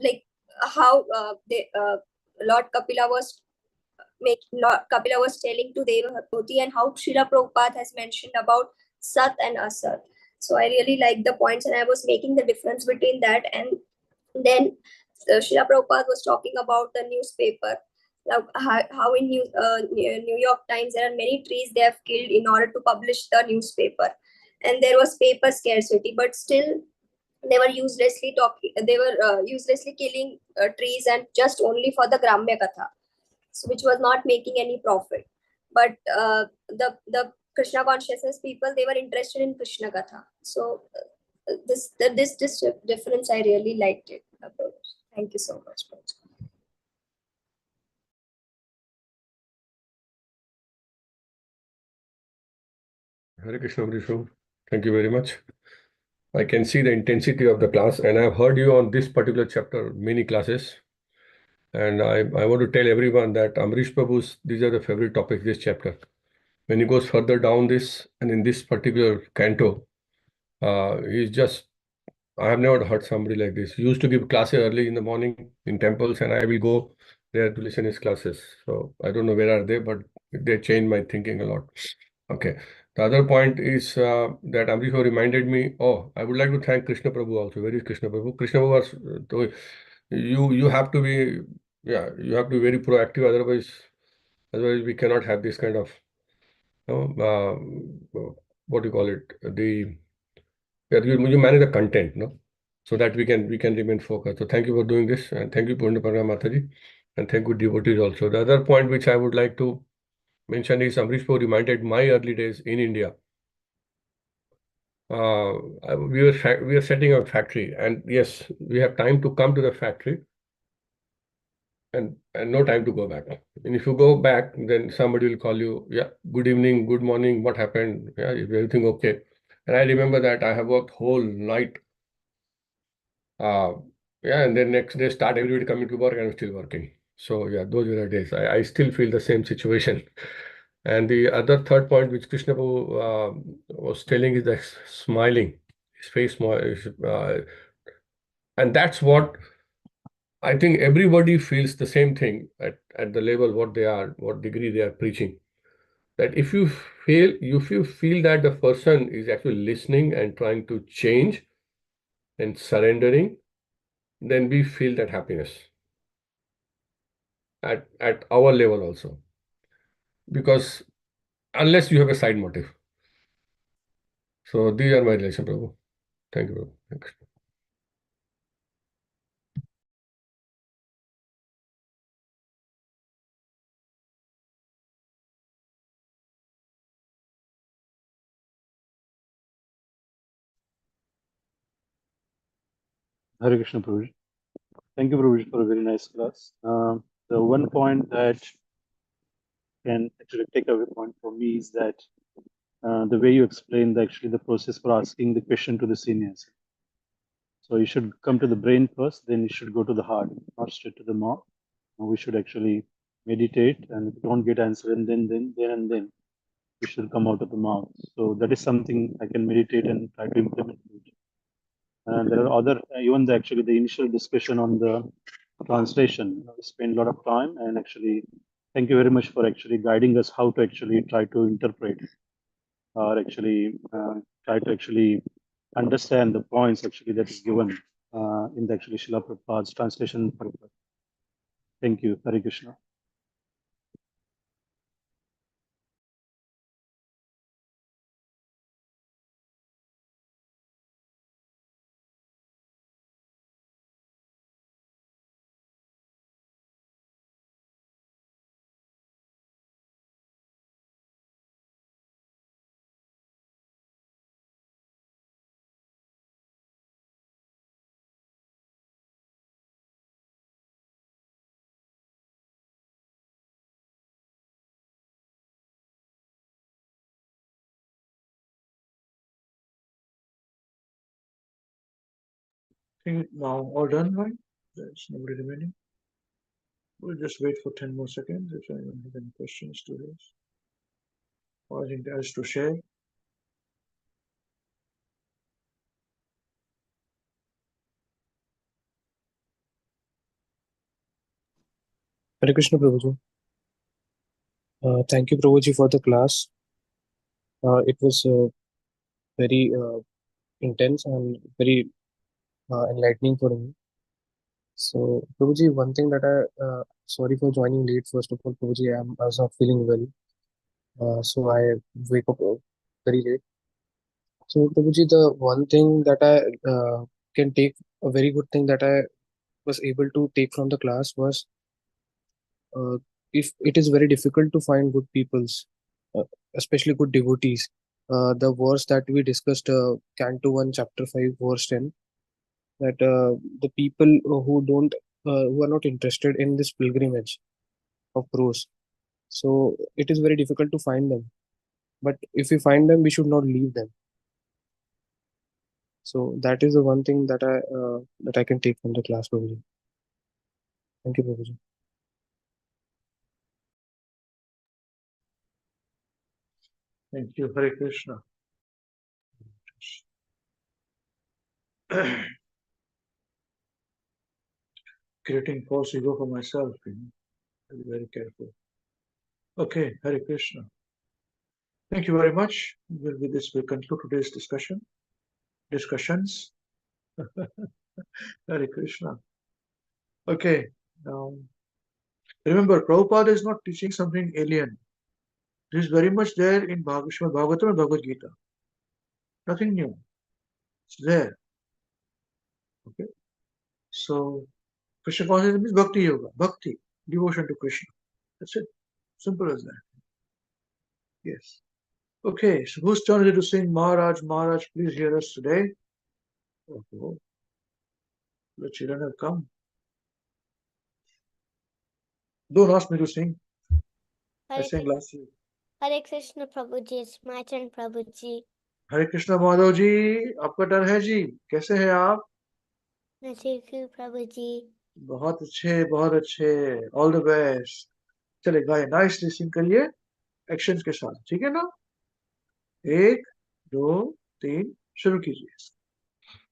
like how Lord Kapila was telling to Devadoti, and how Srila Prabhupada has mentioned about Sat and Asat. So I really like the points, and I was making the difference between that. And then Srila Prabhupada was talking about the newspaper. How in New York Times there are many trees they have killed in order to publish the newspaper, and there was paper scarcity, but still they were uselessly killing trees, and just only for the Gramya Katha, so which was not making any profit. But the Krishna consciousness people, they were interested in Krishna Katha. So this difference I really liked it. Thank you so much. Hare Krishna Vrishu. Thank you very much. I can see the intensity of the class, and I've heard you on this particular chapter, many classes. And I want to tell everyone that Amrish Prabhu's, these are the favorite topics, this chapter. when he goes further down this, and in this particular canto, he's just, I have never heard somebody like this. He used to give classes early in the morning in temples, and I will go there to listen his classes. So I don't know where are they, but they changed my thinking a lot. Okay. The other point is that Amrish reminded me, oh, I would like to thank Krishna Prabhu also. Where is Krishna Prabhu? Krishna Prabhu was, you have to be, yeah, you have to be very proactive. Otherwise we cannot have this kind of, what do you call it? You manage the content, no? So that we can remain focused. So thank you for doing this, and thank you, Purna Mataji, and thank you, devotees also. The other point which I would like to mention is Amrish Prabhu reminded my early days in India. We were setting up a factory, and yes, we have time to come to the factory, and no time to go back. And if you go back, then somebody will call you, yeah, good evening, good morning, what happened? Yeah, is everything okay? And I remember that I have worked whole night. Yeah, and then next day start everybody coming to work and I'm still working. So yeah, those were the days. I still feel the same situation. And the other third point which Krishna was telling is that smiling, his face smile, and that's what I think everybody feels the same thing at the level what they are, what degree they are preaching. That if you feel that the person is actually listening and trying to change and surrendering, then we feel that happiness at our level also. Because unless you have a side motive. So these are my relation, Prabhu. Thank you, Prabhu. Thanks. Hare Krishna, Prabhuji. Thank you, Prabhuji, for a very nice class. The one point that can actually take away point for me is that the way you explained actually the process for asking the question to the seniors. So you should come to the brain first, then you should go to the heart, not straight to the mouth. We should actually meditate, and if you don't get answer, and then you should come out of the mouth. So that is something I can meditate and try to implement. And there are other, even actually the initial discussion on the translation, we spent a lot of time, and actually thank you very much for actually guiding us how to actually try to interpret or actually try to actually understand the points actually that is given in the actually Srila Prabhupada's translation. Thank you. Hare Krishna. Think now all done, right? There's nobody remaining. We'll just wait for 10 more seconds if anyone has any questions to raise or anything else to share. Hare Krishna Prabhuji. Thank you, Prabhuji, for the class. It was very intense and very enlightening for me. So, Prabhuji, one thing that sorry for joining late, first of all, Prabhuji, I was not feeling well. So I wake up very late. So, Prabhuji, the one thing that I can take, a very good thing that I was able to take from the class was uh, if it is very difficult to find good peoples, especially good devotees. The verse that we discussed, Canto 1, Chapter 5, verse 10, that the people who are not interested in this pilgrimage of crows. So it is very difficult to find them. But if we find them, we should not leave them. So that is the one thing that I can take from the class, Prabhuji. Thank you, Prabhuji. Thank you, Hare Krishna. Creating false ego for myself, I'll be very careful. Okay, Hare Krishna. Thank you very much. With this, we'll conclude today's discussions. Hare Krishna. Okay, now remember, Prabhupada is not teaching something alien. This is very much there in Bhagavatam and Bhagavad Gita. Nothing new. It's there. Okay. So Krishna consciousness means bhakti yoga, bhakti, devotion to Krishna. That's it. Simple as that. Yes. Okay, so whose turn is it to sing Maharaj, Maharaj, please hear us today? Oh, the children have come. Don't ask me to sing. I sang last week. Hare Krishna Prabhuji, it's my turn Prabhuji. हरे कृष्णा माधव जी, आपका turn है जी. कैसे हैं आप? मैं ठीक हूँ Prabhuji. बहुत अच्छे. All the best. चले गाइए, नाइसली सिंग करिए एक्शंस के साथ, ठीक है ना? 1 2 3 शुरू कीजिए.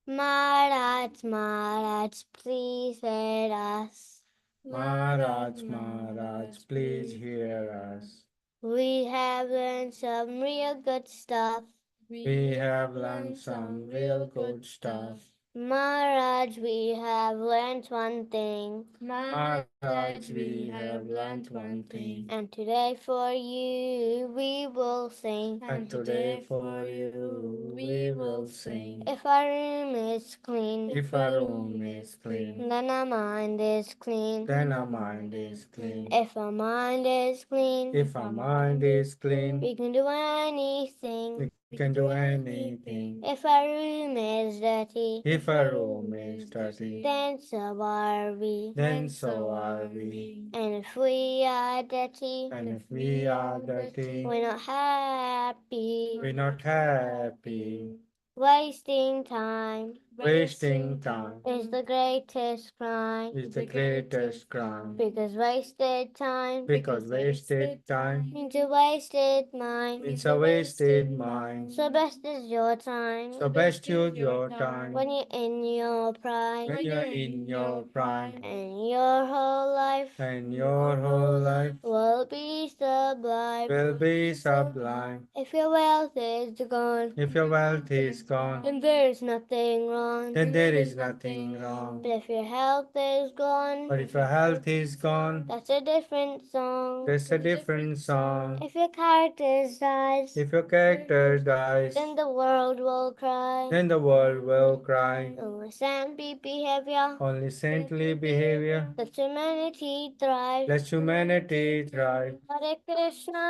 Maharaj, Maharaj, please hear us. Maharaj, Maharaj, please hear us. We have learned some real good stuff. We have learned some real good stuff. Maharaj, we have learned one thing. Maharaj, we have learned one thing. And today for you we will sing. And today for you we will sing. If our room is clean, If our room is clean, then our mind is clean. then our mind is clean. If our mind is clean, If our mind is clean, we can do anything. we can do anything. If our room is dirty, If our room is dirty, then so are we. then so are we. And if we are dirty, And if we are dirty, we're not happy. we're not happy. Wasting time Wasting time is the greatest crime. is the greatest crime. Because wasted time Because wasted time means a wasted mind. means a wasted mind. So best is your time So best use your time when you're in your prime. when you're in your prime. And your whole life And your whole life will be sublime. will be sublime. If your wealth is gone, If your wealth is gone, then there's nothing wrong. then there is nothing wrong. But if your health is gone, But if your health is gone, that's a different song. that's a different song. If your character dies, If your character dies, then the world will cry. then the world will cry. Only saintly behavior, Only saintly behavior let humanity thrive. lets humanity thrive. Hare Krishna,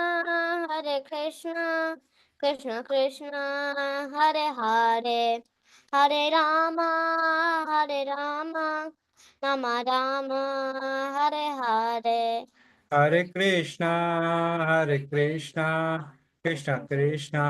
Hare Krishna, Krishna Krishna, Hare Hare, Hare Rama, Hare Rama, Rama Rama, Hare Hare. Hare Krishna, Hare Krishna, Krishna Krishna,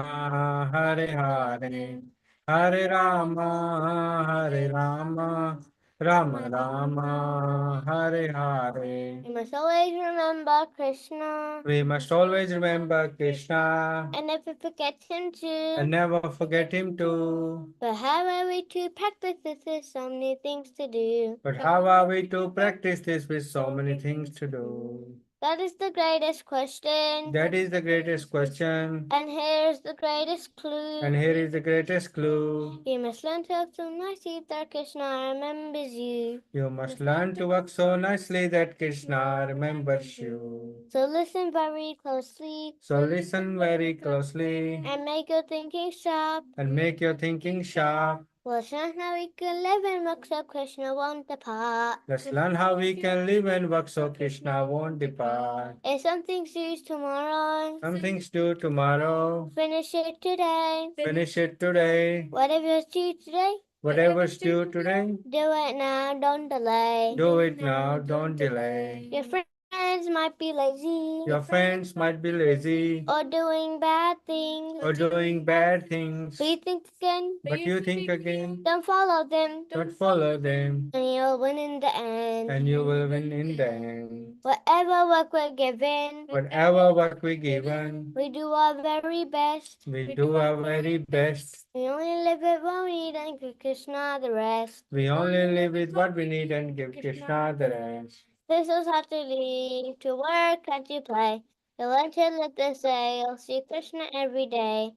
Hare Hare, Hare Rama, Hare Rama, Rama Rama, Hare Hare. We must always remember Krishna We must always remember Krishna and never forget him too. and never forget him too. But how are we to practice this? There's so many things to do. But how are we to practice this with so many things to do? That is the greatest question. That is the greatest question. And here's the greatest clue. And here is the greatest clue. You must learn to act so nicely that Krishna remembers you. You must learn to work so nicely that Krishna remembers you. So listen very closely. So listen very closely And make your thinking sharp. and make your thinking sharp. Let's learn how we can live and work so Krishna won't depart. Let's learn how we can live and work so Krishna won't depart. If some things due tomorrow, Some things due tomorrow. finish it today. Finish it today. Whatever's due today, Whatever's due today, do it now, don't delay. do it now, don't delay. Your friends friends might be lazy. Your friends might be lazy. Or doing bad things. Or doing bad things. But you think again. But you think again. Don't follow them. Don't follow them. And you'll win in the end. And you will win in the end. Whatever work we're given. Whatever work we're given. We do our very best. We do our very best. We only live it when we need and give Krishna the rest. We only live with what we need and give Krishna the rest. This is how to live, to work and to play. You learn to let the say, you'll see Krishna every day.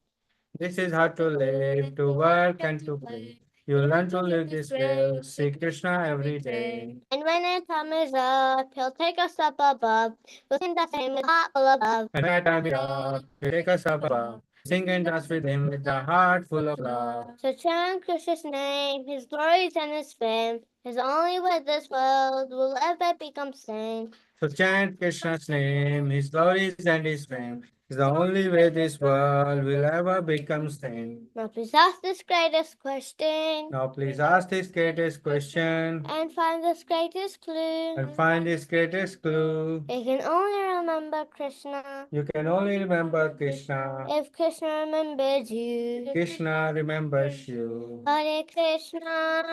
This is how to live, to work and to play. You learn to live this way, see Krishna every day. And when our time is up, he'll take us up above. We'll sing the same with heart full of love. And when time is up, you take us up above. Sing and dance with him with the heart full of love. So chant Krishna's name, his glories and his fame. His only with this world will ever become sane. So chant Krishna's name, his glories and his fame. Is the only way this world will ever become sane. Now please ask this greatest question. Now please ask this greatest question. And find this greatest clue. And find this greatest clue. You can only remember Krishna. You can only remember Krishna. If Krishna remembers you. Krishna remembers you. Hare Krishna,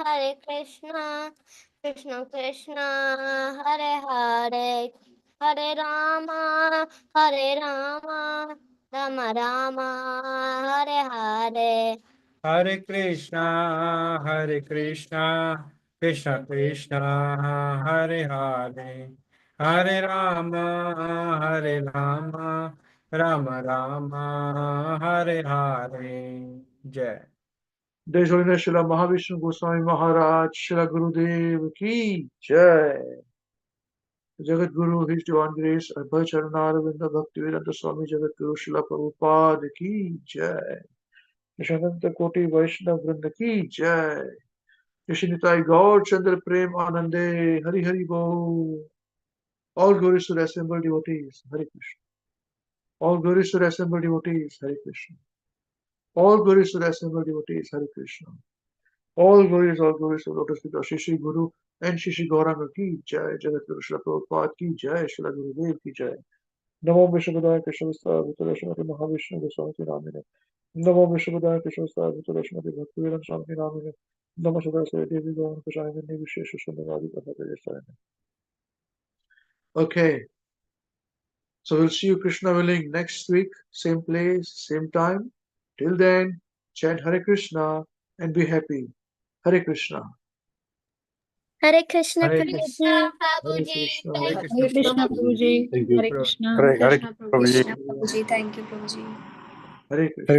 Hare Krishna, Krishna Krishna, Hare Hare, Hare Rama, Hare Rama, Rama Rama, Hare Hare. Hare Krishna, Hare Krishna, Krishna Krishna, Hare Hare, Hare Rama, Hare Rama, Rama Rama, Hare Hare. Jai. Desh Holiness Srila Mahavishnu Goswami Maharaj, Srila Gurudev ki Jai. Jagat Guru, His Divine Grace, Abhay Charanaravindra Bhaktivedanta Swami Jagat Guru Srila Prabhupada ki Jai. Nishananta Koti Vaishnav Vrinda ki Jai. Nishinitai Gaur Chandra Prem Anande, Hari Hari Bo. All glories to the assembled devotees, Hare Krishna. All glories to the assembled devotees, Hare Krishna. All glories to the assembled devotees, Hare Krishna. All glories to the lotus feet of Shishi Guru and Shishi Gauranga ki Jai. Jagat Guru Srila Prabhupada ki Jai. Srila Gurudev ki Jai. Namo Vishnupadaya Krishna Vistara Bhutala Srimati Mahavishnu Goswami Namine. Namo Vishnupadaya Krishna Vistara Bhutala Srimati Bhaktivedanta Swami Namine. Namo Sadasaya Devi Gauranga Prasayana Nivishesha Sundavadi Patapayasayana. Okay. So we'll see you, Krishna willing, next week, same place, same time. Till then, chant Hare Krishna and be happy. Hare Krishna. Hare Krishna, Hare Krishna, Hare Prabhuji. Krishna. Hare Hare Krishna. Krishna, Prabhuji. Thank you. Hare Krishna. Hare Krishna Prabhuji. Prabhuji. Thank you, Prabhuji. Hare Krishna.